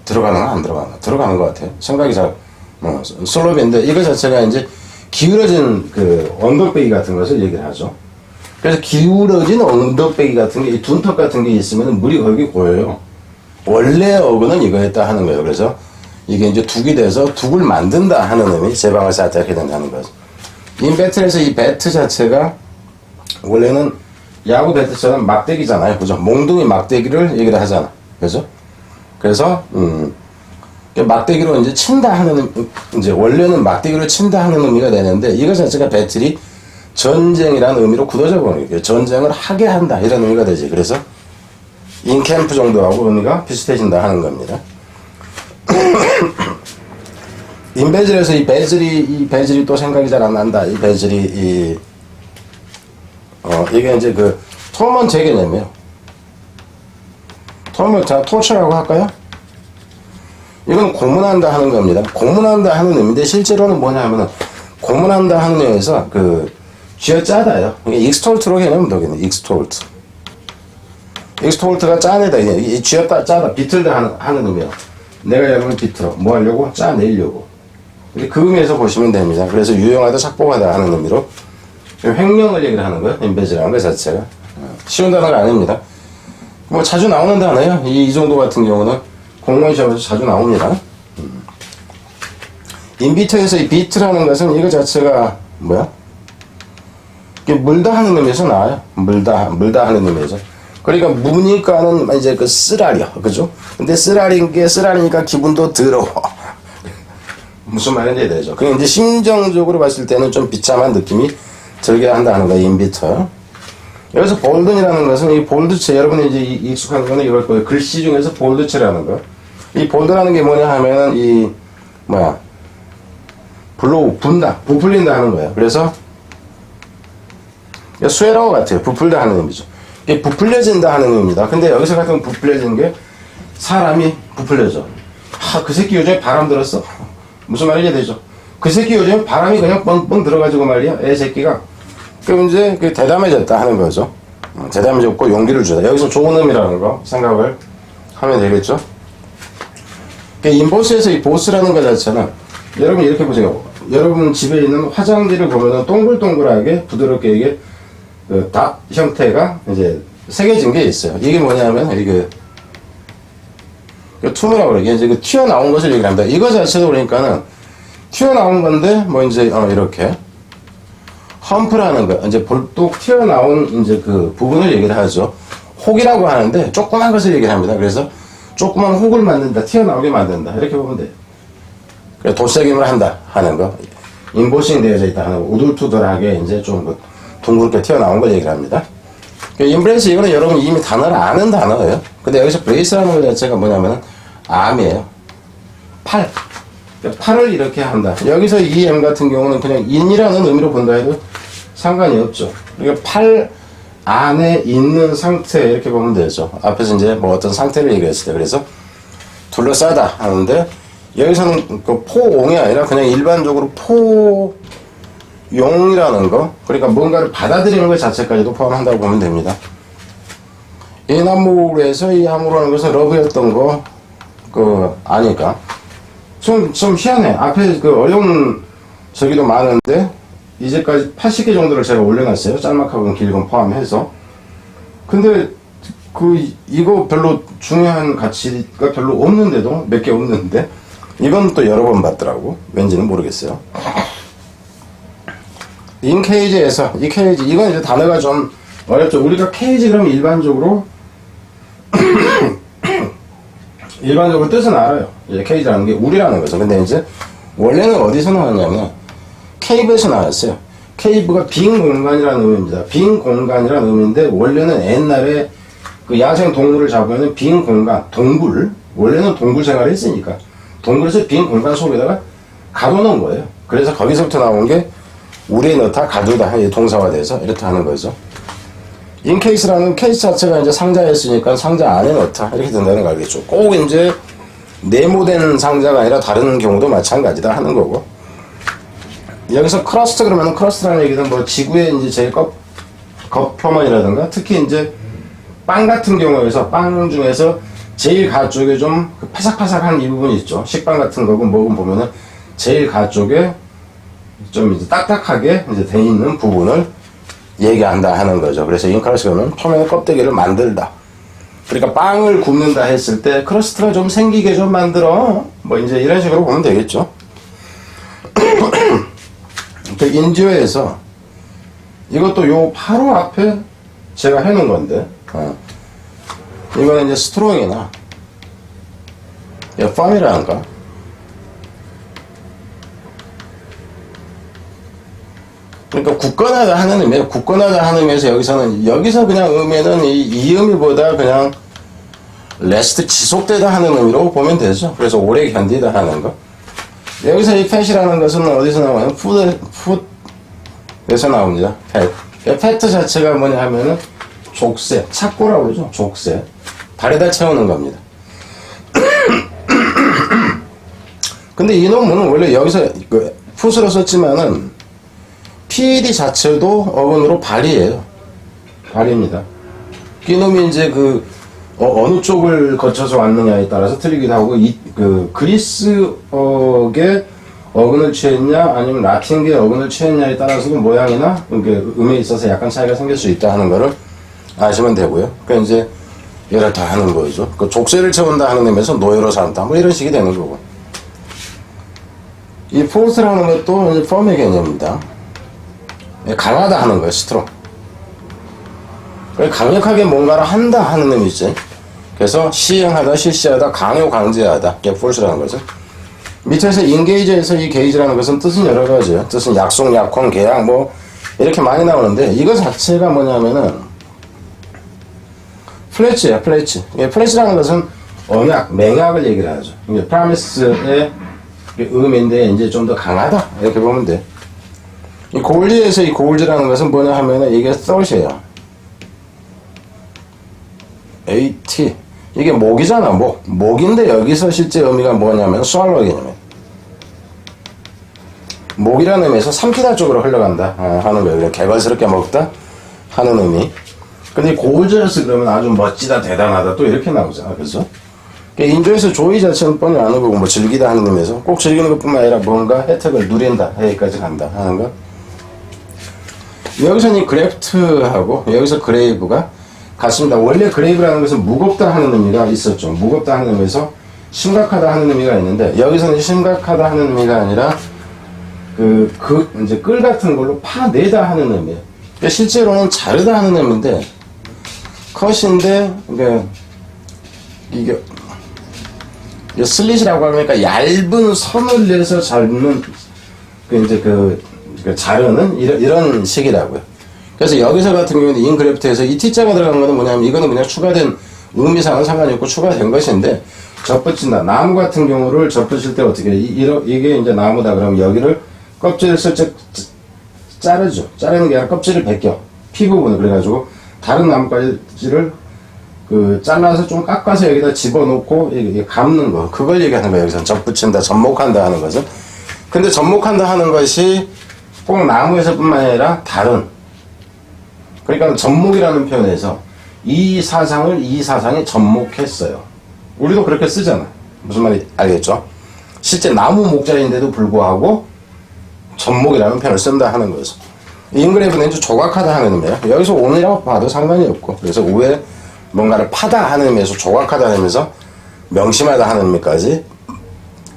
들어가는가 안 들어가는가. 들어가는 것 같아요. 생각이 잘. 슬로프인데 이거 자체가 이제 기울어진 그 언덕배기 같은 것을 얘기를 하죠. 그래서 기울어진 언덕배기 같은 게, 이 둔턱 같은 게 있으면 물이 거기 고여요. 원래 어근은 이거였다 하는 거예요. 그래서 이게 이제 둑이 돼서 둑을 만든다 하는 의미, 제방을 쌓다 이렇게 된다는 거죠. 인배틀에서 이 배트 자체가 원래는 야구 배트처럼 막대기잖아요. 그죠? 몽둥이 막대기를 얘기를 하잖아. 그죠? 그래서, 막대기로 이제 친다 하는, 이제 원래는 막대기로 친다 하는 의미가 되는데, 이거 자체가 배틀이 전쟁이라는 의미로 굳어져 버리는 거예요. 전쟁을 하게 한다. 이런 의미가 되지. 그래서, 인캠프 정도하고 의미가 비슷해진다 하는 겁니다. 인베즐에서 이 베즐이 또 생각이 잘 안 난다. 이 베즐이, 이게 이제 그, 토먼 제 개념이에요. 토먼, 자, 토처라고 할까요? 이건 고문한다 하는 겁니다. 고문한다 하는 의미인데, 실제로는 뭐냐 하면은, 고문한다 하는 의미에서, 쥐어짜다요. 이게 익스톨트로 개념은 되겠네. 익스톨트. 익스톨트가 짜내다. 이 쥐었다, 짜다, 비틀다 하는 의미예요. 내가 여러분을 비틀어. 뭐 하려고? 짜내려고. 그 의미에서 보시면 됩니다. 그래서 유용하다, 착복하다 하는 의미로 횡령을 얘기를 하는 거예요. 인베즈라는 것 자체가. 쉬운 단어가 아닙니다. 뭐 자주 나오는 단어예요. 이 정도 같은 경우는 공무원 시험에서 자주 나옵니다. 인비터에서 이 비트라는 것은 이거 자체가 뭐야? 이게 물다 하는 의미에서 나와요. 물다 하는 의미에서. 그러니까 무니까는 이제 그 쓰라려. 그죠? 근데 쓰라리니까 기분도 더러워. 무슨 말인지 이해되죠? 그게 이제 심정적으로 봤을 때는 좀 비참한 느낌이 들게 한다는 거예요, 인비터. 여기서 볼든이라는 것은 이 볼드체, 여러분이 이제 익숙한 거는 이걸 거예요. 글씨 중에서 볼드체라는 거. 이 볼드라는 게 뭐냐 하면은 블로우, 분다, 부풀린다 하는 거예요. 그래서, 스웨러 같아요. 부풀다 하는 의미죠. 이게 부풀려진다 하는 의미입니다. 근데 여기서 같은 부풀려지는 게 사람이 부풀려져. 그 새끼 요즘에 바람 들었어? 무슨 말인지 되죠? 그 새끼 요즘에 바람이 그냥 뻥뻥 들어가지고 말이야. 애 새끼가. 그럼 이제 대담해졌다 하는 거죠. 대담해졌고 용기를 주다. 여기서 좋은 의미라는 거 생각을 하면 되겠죠? 인보스에서 이 보스라는 것 자체는 여러분 이렇게 보세요. 여러분 집에 있는 화장지를 보면은 동글동글하게 부드럽게 이게 닷 형태가 이제 새겨진 게 있어요. 이게 뭐냐면 이게 툼이라고 그래. 이게 이제 튀어나온 것을 얘기를 합니다. 이거 자체도 그러니까는 튀어나온 건데 뭐 이제 이렇게 험프라는 거 이제 볼록 튀어나온 이제 그 부분을 얘기를 하죠. 혹이라고 하는데 조그만 것을 얘기를 합니다. 그래서 조그만 혹을 만든다, 튀어나오게 만든다 이렇게 보면 돼요. 그래서 도색임을 한다 하는 거, 인보싱 되어져 있다 하는 거, 우둘투둘하게 이제 좀 둥그렇게 튀어나온 걸 얘기를 합니다. 인브레이스 이거는 여러분 이미 단어를 아는 단어예요. 근데 여기서 브레이스라는 것 자체가 뭐냐면은 암이에요. 팔. 팔을 이렇게 한다. 여기서 이 M 같은 경우는 그냥 인이라는 의미로 본다 해도 상관이 없죠. 그러니까 팔 안에 있는 상태 이렇게 보면 되죠. 앞에서 이제 뭐 어떤 상태를 얘기했을 때 그래서 둘러싸다 하는데 여기서는 그 포옹이 아니라 그냥 일반적으로 포용이라는 거, 그러니까 뭔가를 받아들이는 것 자체까지도 포함한다고 보면 됩니다. 이 나무에서 이 함으로하는 것은 러브였던 거 아니까 좀 희한해. 앞에 어려운 저기도 많은데 이제까지 80개 정도를 제가 올려놨어요. 짤막하고 길건 포함해서. 근데 이거 별로 중요한 가치가 별로 없는데도 몇 개 없는데 이건 또 여러 번 봤더라고. 왠지는 모르겠어요. 인 케이지에서 이 케이지 이건 이제 단어가 좀 어렵죠. 우리가 케이지 그러면 일반적으로 뜻은 알아요. 이제 케이지라는 게 우리라는 거죠. 근데 이제 원래는 어디서 나왔냐면 케이브에서 나왔어요. 케이브가 빈 공간이라는 의미입니다. 빈 공간이라는 의미인데 원래는 옛날에 그 야생 동물을 잡으면 빈 공간, 동굴, 원래는 동굴 생활을 했으니까 동굴에서 빈 공간 속에다가 가둬놓은 거예요. 그래서 거기서부터 나온 게 우리에 넣다, 가두다, 동사화돼서 이렇게 하는 거죠. 인케이스라는 케이스 자체가 이제 상자였으니까 상자 안에 넣다 이렇게 된다는 거 알겠죠. 꼭 이제 네모된 상자가 아니라 다른 경우도 마찬가지다 하는 거고. 여기서 크러스트 그러면 크러스트라는 얘기는 뭐 지구의 이제 제일 겉표면이라든가 특히 이제 빵 같은 경우에서 빵 중에서 제일 가쪽에 좀 파삭파삭한 이 부분이 있죠. 식빵 같은 거고 뭐고 보면은 제일 가쪽에 좀 이제 딱딱하게 이제 돼 있는 부분을 얘기한다 하는 거죠. 그래서 인크러스트는 표면의 껍데기를 만들다. 그러니까 빵을 굽는다 했을 때 크러스트가 좀 생기게 좀 만들어. 뭐 이제 이런 식으로 보면 되겠죠. 인디어에서 이것도 요 바로 앞에 제가 해놓은 건데, 이거는 이제 스트롱이나, 펌이라는가? 그러니까 굳건하다 하는 의미에요. 굳건하다 하는 의미에서 여기서 그냥 의미는 이 의미보다 그냥 레스트 지속되다 하는 의미로 보면 되죠. 그래서 오래 견디다 하는 거. 여기서 이 팻이라는 것은 어디서 나오냐면 풋에서 나옵니다. 팻. 팻 자체가 뭐냐 하면은 족쇄, 착고라고 그러죠. 족쇄. 발에다 채우는 겁니다. 근데 이 논문은 원래 여기서 그 풋으로 썼지만은 PED 자체도 어근으로 발이에요. 발입니다. 이놈이 이제 어느 쪽을 거쳐서 왔느냐에 따라서 틀리기도 하고, 그리스어계 어근을 취했냐, 아니면 라틴계 어근을 취했냐에 따라서 모양이나, 음에 있어서 약간 차이가 생길 수 있다 하는 거를 아시면 되고요. 그러니까 이제, 이렇다 하는 거죠. 족쇄를 채운다 하는 의미에서 노예로 삼다. 뭐 이런 식이 되는 거고. 이 포스라는 것도 이제 펌의 개념입니다. 강하다 하는 거예요, 스트롱. 강력하게 뭔가를 한다 하는 의미지. 그래서 시행하다, 실시하다, 강요, 강제하다. 이게 force라는 것은. 밑에서 engage에서 이 gage라는 것은 뜻은 여러 가지예요. 뜻은 약속, 약혼, 계약, 뭐 이렇게 많이 나오는데 이거 자체가 뭐냐면은 플래치예요, 플래치. 플래치라는 것은 언약, 맹약을 얘기를 하죠. 이게 promise의 의미인데 이제 좀 더 강하다 이렇게 보면 돼. 이 골지에서 이 골지라는 것은 뭐냐 하면은 이게 third이에요. AT. 이게 목이잖아, 목. 목인데 여기서 실제 의미가 뭐냐면 swallow 개념이에요. 목이라는 의미에서 삼키다 쪽으로 흘러간다 하는 거예요. 개걸스럽게 먹다 하는 의미. 근데 골지에서 그러면 아주 멋지다, 대단하다 또 이렇게 나오잖아. 그래서 인조에서 조이 자체는 뻔히 아는 거고, 뭐 즐기다 하는 의미에서 꼭 즐기는 것뿐만 아니라 뭔가 혜택을 누린다, 여기까지 간다 하는 거. 여기서는 이 그래프트하고 여기서 그레이브가 같습니다. 원래 그레이브라는 것은 무겁다 하는 의미가 있었죠. 무겁다 하는 의미에서 심각하다 하는 의미가 있는데, 여기서는 심각하다 하는 의미가 아니라 이제 끌 같은 걸로 파내다 하는 의미예요. 그러니까 실제로는 자르다 하는 의미인데, 컷인데, 이게 슬릿이라고 하니까 얇은 선을 내서 자르는, 자르는 이런 식이라고요. 그래서 여기서 같은 경우는 인그래프트에서 이 T자가 들어간 거는 뭐냐면 이거는 그냥 추가된 의미상은 상관이 없고 추가된 것인데, 접붙인다. 나무 같은 경우를 접붙일 때 어떻게 해? 이게 이제 나무다 그러면 여기를 껍질을 슬쩍 자르죠. 자르는 게 아니라 껍질을 벗겨. 피 부분을. 그래가지고 다른 나뭇가지를 잘라서 좀 깎아서 여기다 집어넣고 이게 감는 거. 그걸 얘기하는 거예요. 여기서 접붙인다, 접목한다 하는 것은. 근데 접목한다 하는 것이 꼭 나무에서 뿐만 아니라 다른. 그러니까 접목이라는 표현에서 이 사상에 접목했어요. 우리도 그렇게 쓰잖아. 무슨 말인지 알겠죠? 실제 나무 목자리인데도 불구하고 접목이라는 표현을 쓴다 하는 거죠. 인그레이브는 이제 조각하다 하는 의미예요. 여기서 오늘이라고 봐도 상관이 없고, 그래서 위에 뭔가를 파다 하는 의미에서 조각하다 하는 의미에서 명심하다 하는 의미까지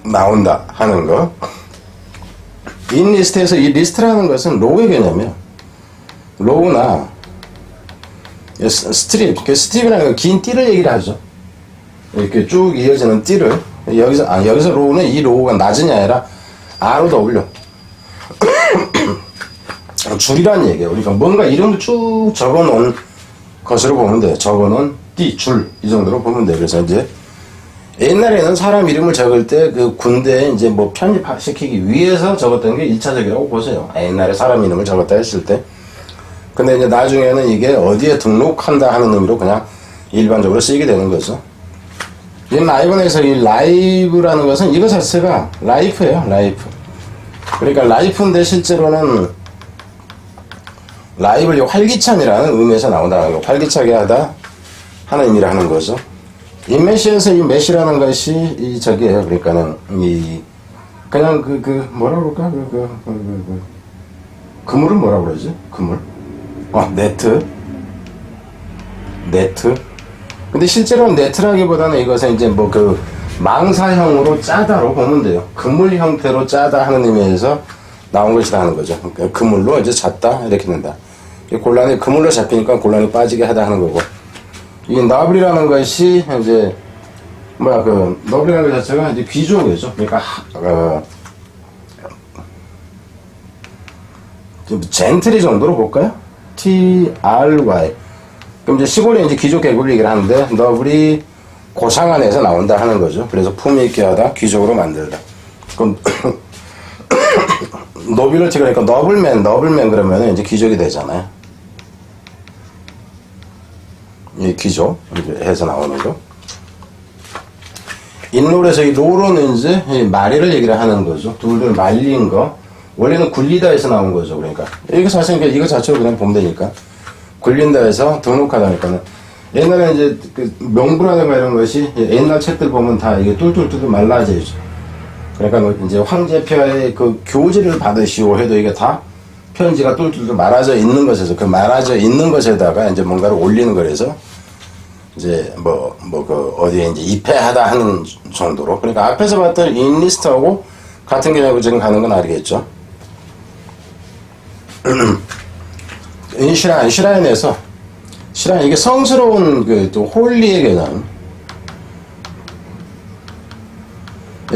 나온다 하는 거. 인 리스트에서 이 리스트라는 것은 로우의 개념이에요. 로우나 스트립이라는 건 긴 띠를 얘기를 하죠. 이렇게 쭉 이어지는 띠를 여기서 로우는 이 로우가 낮은이 아니라 ROW 줄이라는 얘기예요. 그러니까 뭔가 이름을 쭉 적어놓은 것으로 보면 돼요. 적어놓은 띠, 줄 이 정도로 보면 돼요. 그래서 이제 옛날에는 사람 이름을 적을 때 군대에 이제 뭐 편입시키기 위해서 적었던 게 1차적이라고 보세요. 옛날에 사람 이름을 적었다 했을 때. 근데 이제 나중에는 이게 어디에 등록한다 하는 의미로 그냥 일반적으로 쓰이게 되는 거죠. 이 라이브에서 이 라이브라는 것은 이거 자체가 라이프예요, 라이프. 그러니까 라이프인데 실제로는 라이브를 활기참이라는 의미에서 나온다는 거. 활기차게 하다 하는 의미를 하는 거죠. 인메시에서 이 메시라는 것이 저기예요. 그러니까는 그냥 뭐라 그럴까? 그물은 뭐라 그러지? 그물? 네트. 근데 실제로는 네트라기보다는 이것은 이제 망사형으로 짜다로 보면 돼요. 그물 형태로 짜다 하는 의미에서 나온 것이다 하는 거죠. 그러니까 그물로 이제 잡다 이렇게 된다. 곤란이 그물로 잡히니까 곤란이 빠지게 하다 하는 거고, 이 너블이라는 것이 이제 너블이라는 것 자체가 이제 귀족이죠. 그러니까 좀 젠트리 정도로 볼까요? TRY. 그럼 이제 시골에 이제 귀족 계급을 얘기를 하는데, 너블이 고상 안에서 나온다 하는 거죠. 그래서 품위 있게 하다, 귀족으로 만들다. 그럼 노빌리티, 그러니까 너블맨 그러면 이제 귀족이 되잖아요. 이 귀족 해서 나오는 거. 인롤에서 이 롤은 이제 말이를 얘기를 하는 거죠. 둘둘 말린 거. 원래는 굴리다에서 나온 거죠. 그러니까 이거 사실 이거 자체로 그냥 보면 되니까, 굴린다에서 등록하다니까는, 옛날에 이제 그 명부라든가 이런 것이 옛날 책들 보면 다 이게 뚫뚫뚫 말라져 있죠. 그러니까 뭐 이제 황제폐하의 그 교지를 받으시오 해도 이게 다 편지가 뚫뚫뚫 말아져 있는 것에서, 그 말아져 있는 것에다가 이제 뭔가를 올리는 거라서 이제 어디에 이제 입회하다 하는 정도로. 그러니까 앞에서 봤던 인리스트하고 같은 개념으로 지금 가는 건 알겠죠. 슈라인에서 이게 성스러운 그 또 홀리의 개념,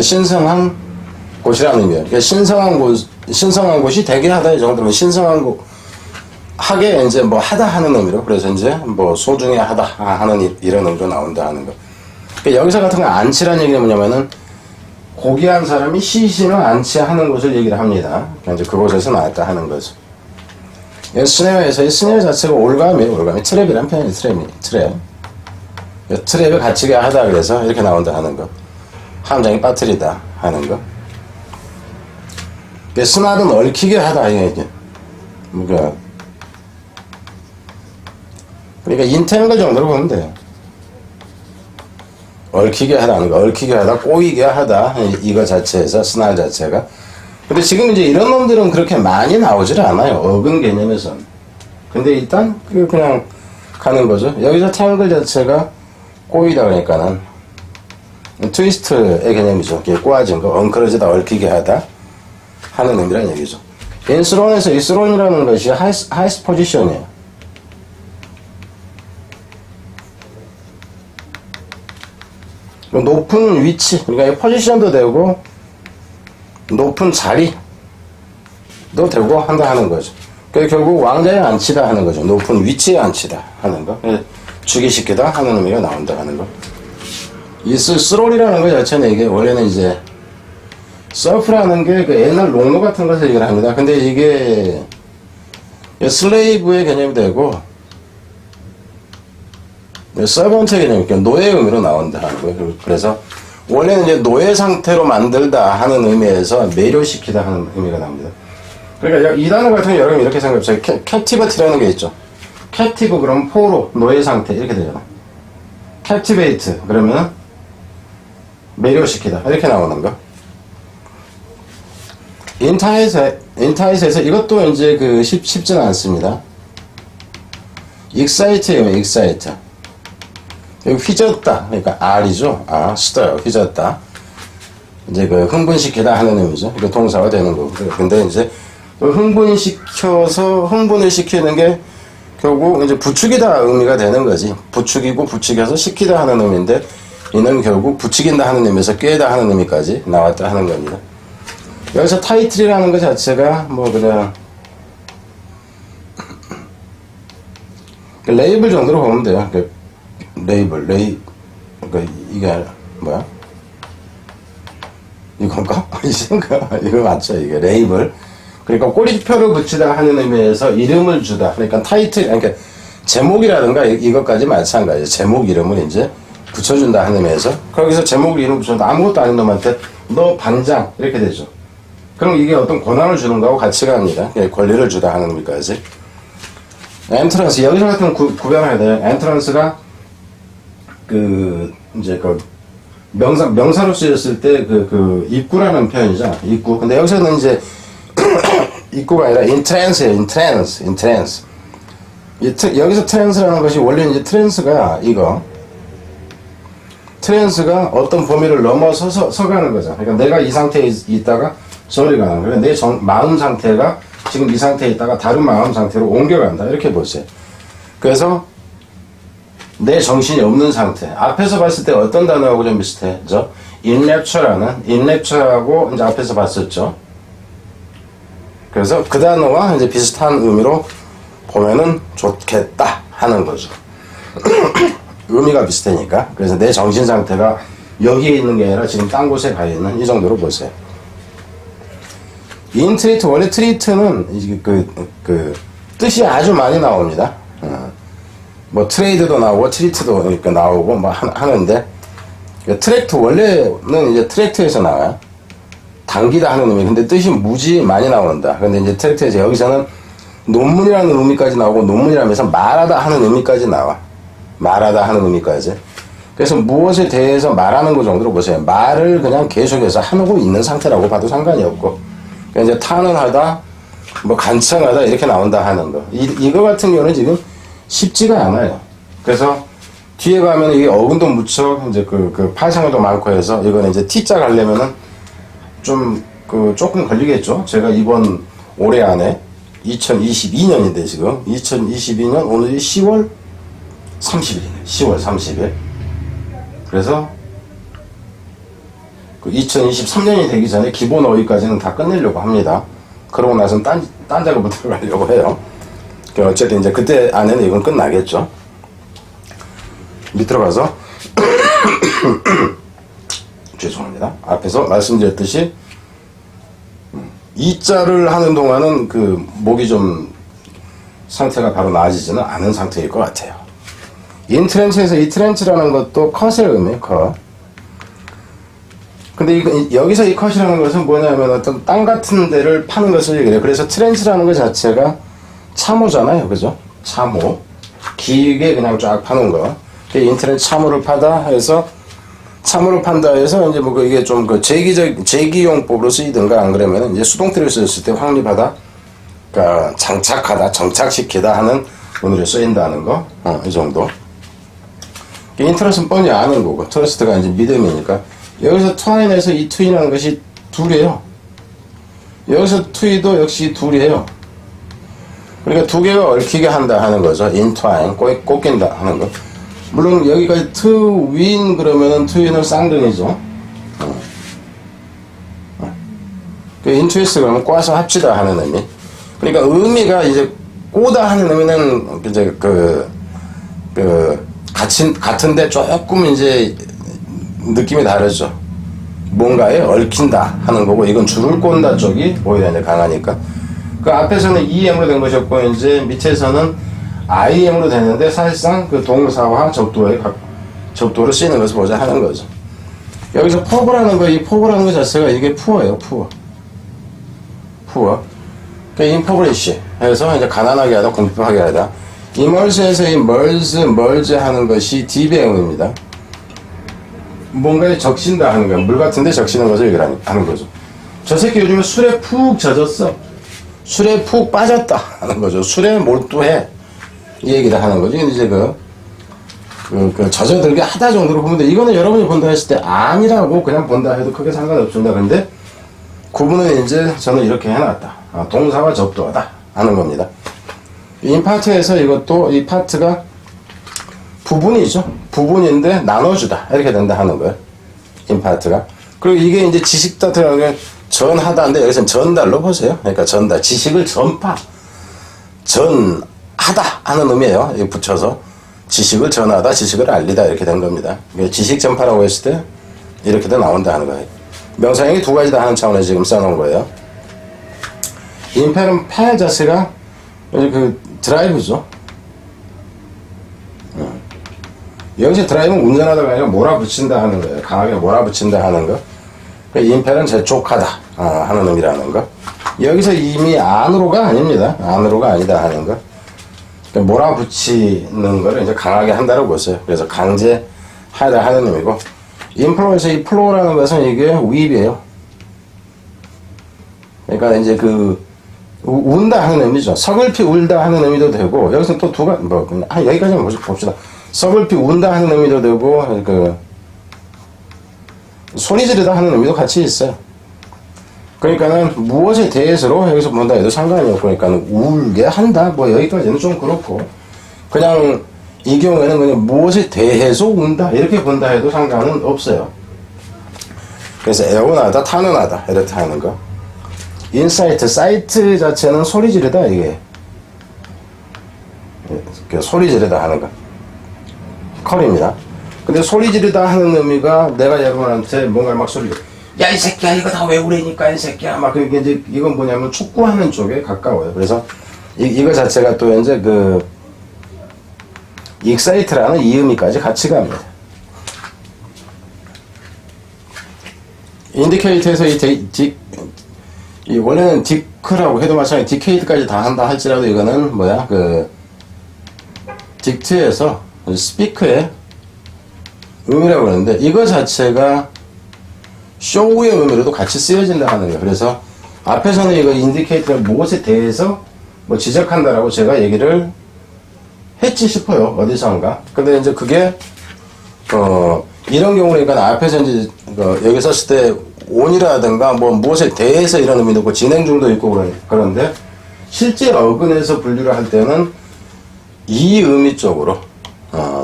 신성한 곳이라는 의미예요. 그러니까 신성한 곳이 되게 하다 이 정도면 신성한 곳 하게 이제 뭐 하다 하는 의미로, 그래서 이제 뭐 소중히 하다 하는 이런 의미로 나온다 하는 거. 그러니까 여기서 같은 거 안치라는 얘기는 뭐냐면은 고귀한 사람이 시신을 안치하는 곳을 얘기를 합니다. 그러니까 이제 그곳에서 나왔다 하는 거죠. 스네어에서 이 스네어 자체가 올감이 트랩이란 표현이 트랩. 트랩을 갇히게 하다 그래서 이렇게 나온다 하는 거. 함장이 빠뜨리다 하는 거. 스나는 얽히게 하다 이게. 그러니까 인탱글 정도로 보면 돼요. 얽히게 하다는 거, 얽히게 하다, 꼬이게 하다, 이거 자체에서 스나 자체가. 근데 지금 이제 이런 놈들은 그렇게 많이 나오질 않아요. 어근 개념에선. 근데 일단 그냥 가는 거죠. 여기서 탱글 자체가 꼬이다 그러니까는 트위스트의 개념이죠. 꼬아진 거, 엉클어지다, 얽히게 하다 하는 의미란 얘기죠. 인스론에서 이 스론이라는 것이 하이스트 포지션이에요. 높은 위치, 그러니까 이 포지션도 되고 높은 자리도 되고 한다 하는 거죠. 그러니까 결국 왕자에 앉히다 하는 거죠. 높은 위치에 앉히다 하는 거. 주기시키다 하는 의미가 나온다 하는 거. 이 스롤이라는 거 자체는 이게 원래는 이제 서프라는 게 그 옛날 롱로 같은 것을 얘기를 합니다. 근데 이게 슬레이브의 개념이 되고 서번트 개념이, 그러니까 노예 의미로 나온다 하는 거예요. 그래서 원래는 이제 노예 상태로 만들다 하는 의미에서 매료시키다 하는 의미가 나옵니다. 그러니까 이 단어 같은 경우 여러분 이렇게 생각해보세요. 캡티버티라는 게 있죠. 캡티브 그러면 포로, 노예 상태 이렇게 되잖아. 캡티베이트 그러면 매료시키다 이렇게 나오는 거. 인타이스에서 이것도 이제 쉽지는 않습니다. 익사이트예요, 익사이트. 휘젓다, 그러니까 R이죠. 스터요, 휘젓다. 이제 흥분시키다 하는 의미죠. 동사가 되는 거고. 근데 이제 흥분을 시키는 게 결국 이제 부추기다 의미가 되는 거지. 부추기고 부추겨서 시키다 하는 의미인데, 이는 결국 부추긴다 하는 의미에서 꿰다 하는 의미까지 나왔다 하는 겁니다. 여기서 타이틀이라는 것 자체가 그냥 레이블 정도로 보면 돼요. 레이블, 이게 뭐야? 이건가? 이거 맞죠? 이게 레이블. 그러니까 꼬리표를 붙이다 하는 의미에서 이름을 주다. 그러니까 타이틀, 그러니까 제목이라든가 이것까지 마찬가지예요. 제목 이름을 이제 붙여준다 하는 의미에서. 거기서 제목 이름 붙여준다. 아무것도 아닌 놈한테 너 반장 이렇게 되죠. 그럼 이게 어떤 권한을 주는 거하고 같이 갑니다. 권리를 주다 하는 의미까지. 엔트런스, 여기서 같은 구별해야 돼요. 엔트런스가 이제 명사로 쓰였을 때 입구라는 표현이죠. 입구. 근데 여기서는 이제 입구가 아니라 인트랜스예요. 인트랜스. 여기서 트랜스라는 것이 원래 이제 트랜스가 트랜스가 어떤 범위를 넘어서서 서가는 거죠. 그러니까 내가 이 상태에 있다가 소리가 나는 거예요. 내 마음 상태가 지금 이 상태에 있다가 다른 마음 상태로 옮겨간다. 이렇게 보세요. 그래서 내 정신이 없는 상태. 앞에서 봤을 때 어떤 단어하고 좀 비슷해? 그죠? 인랩처하고 이제 앞에서 봤었죠. 그래서 그 단어와 이제 비슷한 의미로 보면은 좋겠다 하는 거죠. 의미가 비슷하니까. 그래서 내 정신 상태가 여기에 있는 게 아니라 지금 딴 곳에 가 있는 이 정도로 보세요. 인트리트, 원래 트리트는 뜻이 아주 많이 나옵니다. 뭐 트레이드도 나오고 트리트도 이렇게 나오고 뭐 하는데, 트랙트 원래는 이제 트랙트에서 나와요. 당기다 하는 의미. 근데 뜻이 무지 많이 나온다. 근데 이제 트랙트에서 여기서는 논문이라는 의미까지 나오고, 논문이라면서 말하다 하는 의미까지 나와. 말하다 하는 의미까지. 그래서 무엇에 대해서 말하는 것 정도로 보세요. 말을 그냥 계속해서 하고 있는 상태라고 봐도 상관이 없고, 이제 탄원하다, 뭐 간청하다 이렇게 나온다 하는 거. 이거 같은 경우는 지금 쉽지가 않아요. 그래서 뒤에 가면 이게 어근도 무척 이제 파생어도 많고 해서 이거는 이제 T자 가려면은 조금 걸리겠죠. 제가 이번 올해 안에 2022년인데 지금 2022년 오늘이 10월 30일이네. 10월 30일. 그래서 2023년이 되기 전에 기본 어휘까지는 다 끝내려고 합니다. 그러고 나서는 딴 작업을 들어가려고 해요. 어쨌든 이제 그때 안에는 이건 끝나겠죠. 밑으로 가서 죄송합니다. 앞에서 말씀드렸듯이 이자를 하는 동안은 목이 좀 상태가 바로 나아지지는 않은 상태일 것 같아요. 인트렌치에서 이 트렌치라는 것도 컷의 의미예요. 컷. 근데 여기서 이 컷이라는 것은 뭐냐면 어떤 땅 같은 데를 파는 것을 얘기해요. 그래서 트렌치라는 것 자체가 참호잖아요. 그죠? 참호. 길게 그냥 쫙 파는 거. 인터넷 참호를 파다 해서, 참호를 판다 해서, 이제 이게 좀 제기용법으로 쓰이든가, 안 그러면 이제 수동태를 썼을 때 확립하다, 그러니까 장착하다, 정착시키다 하는 의미로 쓰인다는 거. 이 정도. 인터넷은 뻔히 아는 거고, 트러스트가 이제 믿음이니까. 여기서 트와인에서 이 트윈이라는 것이 둘이에요. 여기서 트위도 역시 둘이에요. 그러니까 두 개가 얽히게 한다 하는 거죠. 인트와인, 꽂힌다 하는 거. 물론 여기까지 트윈 그러면은 트윈은 쌍둥이죠. 인트위스트 그러면 꽈서 합치다 하는 의미. 그러니까 의미가 이제 꼬다 하는 의미는 이제 같은데 조금 이제 느낌이 다르죠. 뭔가에 얽힌다 하는 거고, 이건 줄을 꼰다 쪽이 오히려 이제 강하니까. 그 앞에서는 EM으로 된 것이었고, 이제 밑에서는 IM으로 됐는데, 사실상 동사와 접두어로 쓰이는 것을 보자 하는 거죠. 여기서 포브라는 거, 이 포브라는 것 자체가 이게 푸어예요, 푸어. 그러니까 impoverish 해서 이제 가난하게 하다, 궁핍하게 하다. immerse에서 이 merge 하는 것이 디배형입니다. 뭔가에 적신다 하는 거야. 물 같은데 적시는 것을 얘기를 하는 거죠. 저 새끼 요즘에 술에 푹 젖었어. 술에 푹 빠졌다 하는 거죠. 술에 몰두해. 이 얘기를 하는 거죠. 이제 젖어들게 하다 정도로 보면 돼. 이거는 여러분이 본다 했을 때 아니라고 그냥 본다 해도 크게 상관없습니다. 근데 구분은 이제 저는 이렇게 해놨다. 동사와 접두하다 하는 겁니다. 인파트에서 이것도 이 파트가 부분이죠. 부분인데 나눠주다. 이렇게 된다 하는 거예요. 인파트가. 그리고 이게 이제 지식다트라는 게 전하다인데 여기서는 전달로 보세요. 그러니까 전달. 지식을 전파. 전하다 하는 의미예요. 여기 붙여서. 지식을 전하다, 지식을 알리다 이렇게 된 겁니다. 지식 전파라고 했을 때 이렇게도 나온다 하는 거예요. 명사형이 두 가지다 하는 차원에서 지금 써놓은 거예요. 임펠은 패 자체가 드라이브죠. 여기서 드라이브는 운전하다가 아니라 몰아붙인다 하는 거예요. 강하게 몰아붙인다 하는 거. 임펠은 재촉하다 하는 의미라는 거. 여기서 이미 안으로가 아닙니다. 안으로가 아니다 하는 거. 몰아붙이는 거를 이제 강하게 한다고 보세요. 그래서 강제하다 하는 의미고. 인플로에서 이 플로우라는 것은 이게 위입이에요. 그러니까 이제 운다 하는 의미죠. 서글피 울다 하는 의미도 되고, 여기서 또 두 가지, 여기까지만 봅시다. 서글피 운다 하는 의미도 되고, 소리 지르다 하는 의미도 같이 있어요. 그러니까는 무엇에 대해서로 여기서 본다 해도 상관이 없고, 그러니까는 울게 한다? 뭐 여기까지는 좀 그렇고, 그냥 이 경우에는 그냥 무엇에 대해서 운다? 이렇게 본다 해도 상관은 없어요. 그래서 애원하다, 탄원하다. 이렇게 하는 거. 인사이트, 사이트 자체는 소리 지르다, 이게. 소리 지르다 하는 거. 컬입니다. 근데 소리 지르다 하는 의미가 내가 여러분한테 뭔가 막 소리, 야, 이 새끼야, 이거 다 왜 그러니까, 이 새끼야. 막, 그게 이제, 이건 뭐냐면 축구하는 쪽에 가까워요. 그래서, 이거 자체가 또 이제 익사이트라는 이 의미까지 같이 갑니다. 인디케이터에서 원래는 디크라고 해도 마찬가지, 디케이트까지 다 한다 할지라도 이거는 뭐야, 딕트에서 스피크의 의미라고 하는데, 이거 자체가 쇼의 의미로도 같이 쓰여진다 하는 거예요. 그래서 앞에서는 이거 인디케이터가 무엇에 대해서 뭐 지적한다라고 제가 얘기를 했지 싶어요. 어디선가. 근데 이제 그게 이런 경우는 그러니까 앞에서 이제 여기 썼을 때 on이라든가 뭐 무엇에 대해서 이런 의미도 있고 진행 중도 있고 그런데 실제 어근에서 분류를 할 때는 이 의미 쪽으로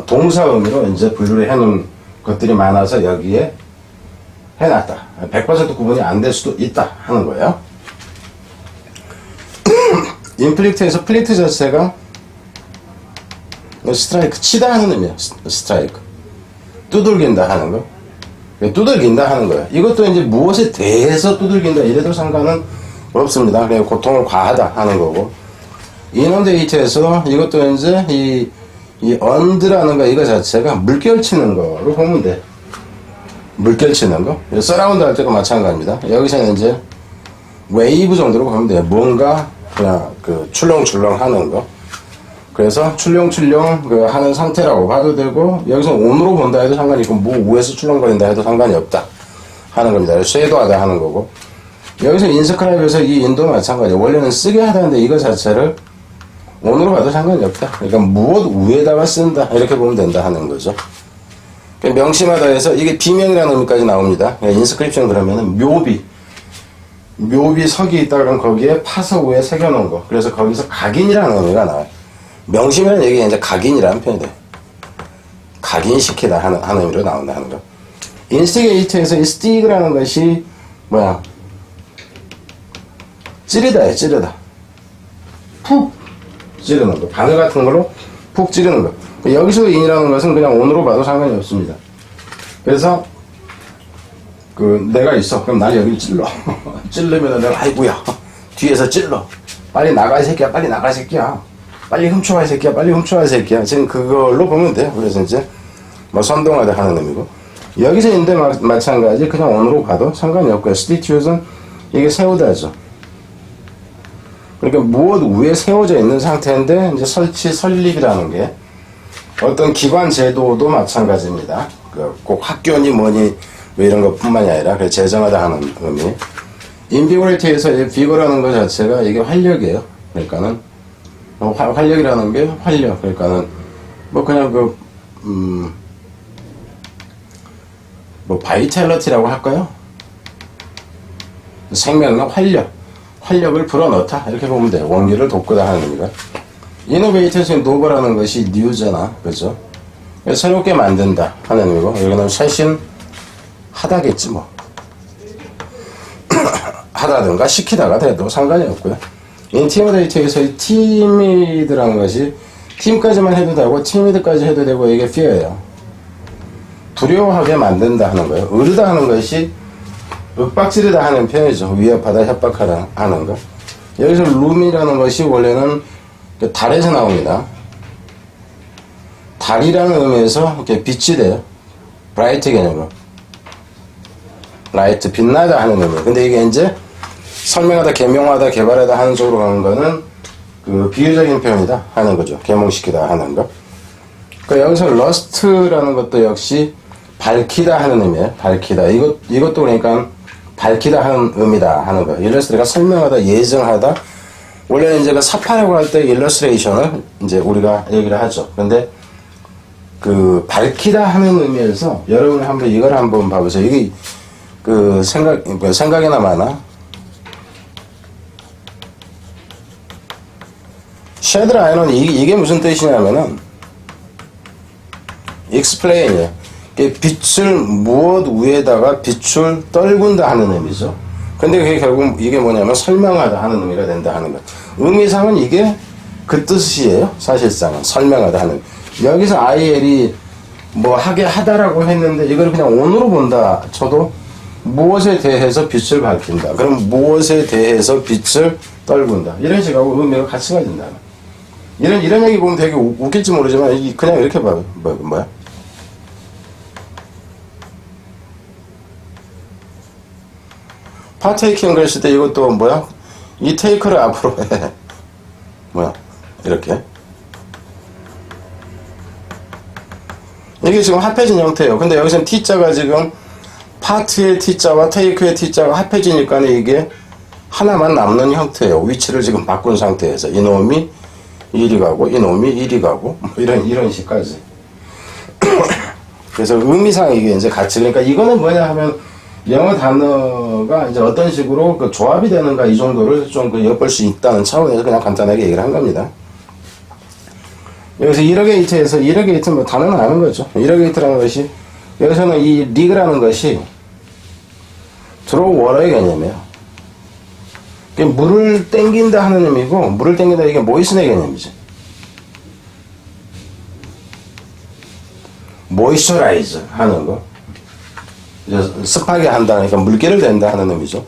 동사 의미로 이제 분류를 해놓은 것들이 많아서 여기에 해놨다. 100% 구분이 안 될 수도 있다 하는 거예요. 인플릭트에서 플릭트 자체가 스트라이크, 치다 하는 의미야. 스트라이크. 두들긴다 하는 거. 두들긴다 하는 거예요. 이것도 이제 무엇에 대해서 두들긴다 이래도 상관은 없습니다. 그냥 고통을 과하다 하는 거고. 이넌데이트에서 이것도 이제 이 언드라는 거 이거 자체가 물결 치는 거로 보면 돼. 물결 치는 거. 서라운드 할 때도 마찬가지입니다. 여기서는 이제 웨이브 정도로 보면 돼요. 뭔가 그냥 출렁출렁 하는 거. 그래서 출렁출렁 하는 상태라고 봐도 되고, 여기서 온으로 본다 해도 상관이 있고, 뭐 위에서 출렁거린다 해도 상관이 없다 하는 겁니다. 쉐도하다 하는 거고. 여기서 인스크라이브에서 이 인도 마찬가지예요. 원래는 쓰게 하다는데 이거 자체를 온으로 봐도 상관이 없다. 그러니까 무엇 위에다가 쓴다 이렇게 보면 된다 하는 거죠. 명심하다 해서 이게 비명이라는 의미까지 나옵니다. 인스크립션 그러면은 묘비 석이 있다 그러면 거기에 파서 위에 새겨놓은 거. 그래서 거기서 각인이라는 의미가 나와요. 명심이라는 얘기가 이제 각인이라는 표현이 돼요. 각인시키다 하는 의미로 나온다 하는 거. 인스티게이트에서 이 스티그라는 것이 뭐야? 찌르다예요, 찌르다. 푹 찌르는 거. 바늘 같은 걸로 푹 찌르는 거. 여기서 인이라는 것은 그냥 온으로 봐도 상관이 없습니다. 그래서 내가 있어. 그럼 날 여기 찔러. 찔르면 내가 아이고야. 뒤에서 찔러. 빨리 나가 이 새끼야. 빨리 나가 이 새끼야. 빨리 훔쳐와 이 새끼야. 빨리 훔쳐와 이 새끼야. 지금 그걸로 보면 돼요. 그래서 이제 뭐 선동하다 하는 의미고. 여기서 있는데 마찬가지 그냥 온으로 봐도 상관이 없고요. 스티튜즈는 이게 세우다죠. 그러니까 무엇 위에 세워져 있는 상태인데 이제 설립이라는 게 어떤 기관 제도도 마찬가지입니다. 꼭 학교니 뭐니 뭐 이런 것 뿐만이 아니라 재정하다 하는 의미. 인비고리티에서 비거라는 것 자체가 이게 활력이에요. 그러니까는 활력이라는 게 활력. 그러니까는 뭐 그냥 뭐 바이탈러티라고 할까요? 생명력, 활력을 불어넣다 이렇게 보면 돼요. 원기를 돋구다 하는 의미가. 이노베이터에서 노버라는 것이 뉴잖아, 그죠? 새롭게 만든다 하는 의미고, 여기는 쇄신하다겠지 뭐. 하다든가 시키다가 돼도 상관이 없고요. 인티머데이터에서 이 티미드라는 것이 팀까지만 해도 되고 티미드까지 해도 되고 이게 fear예요. 두려워하게 만든다 하는 거예요. 으르다 하는 것이 윽박지르다 하는 표현이죠. 위협하다, 협박하다 하는 거. 여기서 룸이라는 것이 원래는 달에서 나옵니다. 달이라는 의미에서 이렇게 빛이 돼요. 브라이트 개념으로. 라이트, 빛나다 하는 의미. 근데 이게 이제 설명하다, 개명하다, 개발하다 하는 쪽으로 가는 거는 비유적인 표현이다 하는 거죠. 계몽시키다 하는 거. 여기서 러스트라는 것도 역시 밝히다 하는 의미예요. 밝히다. 이것도 그러니까 밝히다 하는 의미다 하는 거. 일러스트레이가 설명하다, 예정하다. 원래는 이제 사파라고 할 때 일러스트레이션을 이제 우리가 얘기를 하죠. 근데 밝히다 하는 의미에서 여러분이 이걸 한번 봐보세요. 이게 생각이나 마나 쉐드 아이언은 이게 무슨 뜻이냐면은 explain이에요. 빛을 무엇 위에다가 빛을 떨군다 하는 의미죠. 근데 그게 결국 이게 뭐냐면 설명하다 하는 의미가 된다 하는 것. 의미상은 이게 그 뜻이에요. 사실상은 설명하다 하는. 여기서 IL이 뭐 하게 하다라고 했는데 이걸 그냥 on으로 본다 쳐도 무엇에 대해서 빛을 밝힌다. 그럼 무엇에 대해서 빛을 떨군다. 이런 식하고 의미가 같이 가진다. 이런 얘기 보면 되게 웃길지 모르지만 그냥 이렇게 봐요. 뭐야? 파테이킹 그랬을 때 이것도 뭐야? 이 테이크를 앞으로 해. 뭐야? 이렇게. 이게 지금 합해진 형태예요. 근데 여기서는 T자가 지금 파트의 T자와 테이크의 T자가 합해지니까 이게 하나만 남는 형태예요. 위치를 지금 바꾼 상태에서 이놈이 이리 가고 이놈이 이리 가고 뭐 이런 식까지. 그래서 의미상 이게 이제 같이, 그러니까 이거는 뭐냐 하면 영어 단어가 이제 어떤 식으로 그 조합이 되는가 이 정도를 좀 그 엿볼 수 있다는 차원에서 그냥 간단하게 얘기를 한 겁니다. 여기서 이러게이트에서 이러게이트 뭐 단어는 아는 거죠. 이러게이트라는 것이 여기서는 이 리그라는 것이 드로우 워러의 개념이에요. 물을 땡긴다 하는 의미고, 물을 땡긴다 이게 모이슨의 개념이지. 모이스처라이즈 하는 거. 습하게 한다, 그러니까 물기를 댄다 하는 의미죠.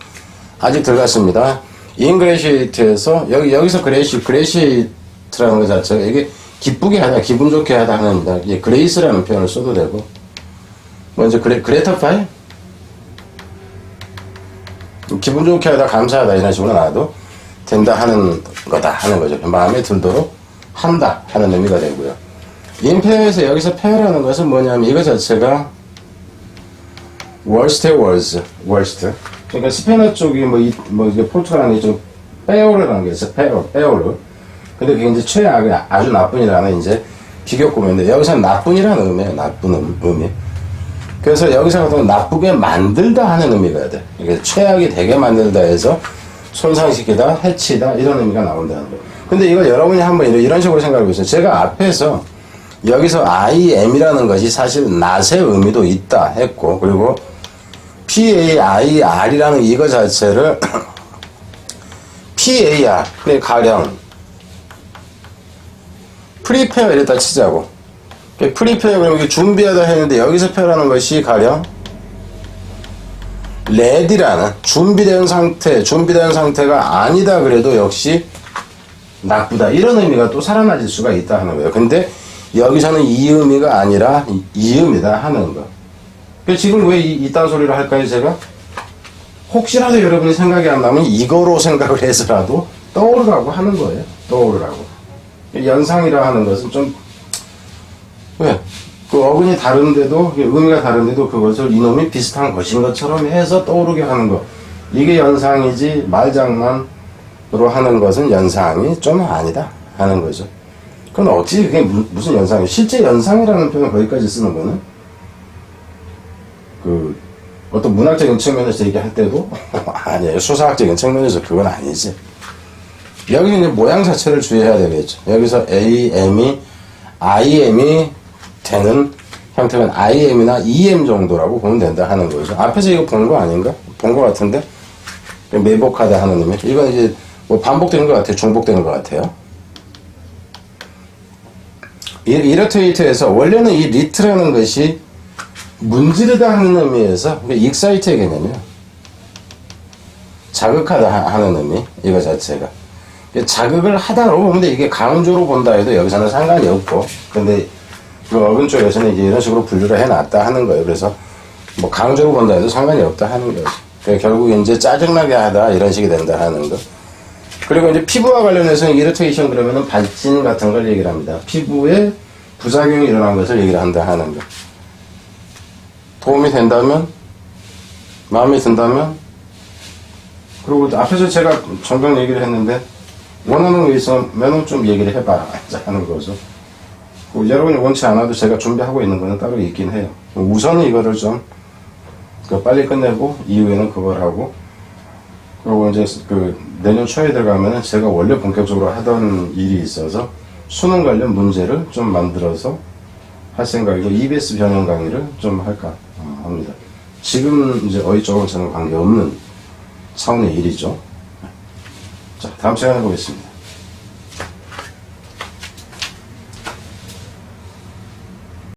아직 덜 갔습니다. 인그레시에이트에서 여기서 그레시에이트라는 것 자체가 이게 기쁘게 하다, 기분 좋게 하다 하는 의미다. 이제 그레이스라는 표현을 써도 되고, 먼저 그레타파이? 기분 좋게 하다, 감사하다 이런 식으로 나와도 된다 하는 거다 하는 거죠. 마음에 들도록 한다 하는 의미가 되고요. 인페어에서 여기서 페어라는 것은 뭐냐면 이거 자체가 worst의 worst. 그러니까 스페인어 쪽이 이제 포르투갈 안에 좀 페어르라는 게 있어요. 페어르. 근데 그게 이제 최악의 아주 나쁜이라는 이제 비교구문인데 여기서는 나쁜이라는 의미예요. 나쁜 의미. 그래서 여기서 보통 나쁘게 만들다 하는 의미가 돼. 이게 최악이 되게 만들다 해서 손상시키다, 해치다 이런 의미가 나온다는 거예요. 근데 이걸 여러분이 한번 이런 식으로 생각해 보세요. 제가 앞에서 여기서 IM이라는 것이 사실 not의 의미도 있다 했고, 그리고 PAIR이라는 이거 자체를 PAR, 가령 프리페어 이랬다 치자고. 프리페어 그러면 준비하다 했는데 여기서 페어라는 것이 가령 레디라는 준비된 상태가 아니다 그래도 역시 나쁘다 이런 의미가 또 살아나질 수가 있다 하는 거예요. 근데 여기서는 이 의미가 아니라 이 의미다 하는 거. 지금 왜 이딴 소리를 할까요? 제가 혹시라도 여러분이 생각이 안 나면 이거로 생각을 해서라도 떠오르라고 하는 거예요. 떠오르라고. 연상이라 하는 것은 좀 왜? 그 어근이 다른데도, 의미가 다른데도 그것을 이놈이 비슷한 것인 것처럼 해서 떠오르게 하는 것. 이게 연상이지, 말장난으로 하는 것은 연상이 좀 아니다 하는 거죠. 그건 어찌 그게 무슨 연상이에요? 실제 연상이라는 표현을 거기까지 쓰는 거는, 어떤 문학적인 측면에서 얘기할 때도, 아니에요. 수사학적인 측면에서 그건 아니지. 여기는 이제 모양 자체를 주의해야 되겠죠. 여기서 AM이, IM이 되는 형태는 IM이나 EM 정도라고 보면 된다 하는 거죠. 앞에서 이거 본 거 아닌가? 본 거 같은데? 매복하다 하는 의미. 이건 이제 뭐 반복되는 것 같아요. 중복되는 것 같아요. 이러테이트에서 원래는 이 리트라는 것이 문지르다 하는 의미에서 익사이트의 개념이에요. 자극하다 하는 의미. 이거 자체가. 자극을 하다로 보는데 이게 강조로 본다 해도 여기서는 상관이 없고, 근데 그 어근 쪽에서는 이제 이런 식으로 분류를 해놨다 하는 거예요. 그래서 뭐 강조로 본다 해도 상관이 없다 하는 거죠. 그러니까 결국 이제 짜증나게 하다 이런 식이 된다 하는 거. 그리고 이제 피부와 관련해서는 이리테이션 그러면은 발진 같은 걸 얘기를 합니다. 피부에 부작용이 일어난 것을 얘기를 한다 하는 거. 도움이 된다면, 마음에 든다면, 그리고 앞에서 제가 정정 얘기를 했는데 원하는 게 있으면 좀 얘기를 해봐 하는 거죠. 여러분이 원치 않아도 제가 준비하고 있는 거는 따로 있긴 해요. 우선은 이거를 좀 빨리 끝내고 이후에는 그걸 하고, 그리고 이제 그 내년 초에 들어가면은 제가 원래 본격적으로 하던 일이 있어서 수능 관련 문제를 좀 만들어서 할 생각이고 EBS 변형 강의를 좀 할까 합니다. 지금 이제 어휘 쪽은 저는 관계없는 차원의 일이죠. 자, 다음 시간에 보겠습니다.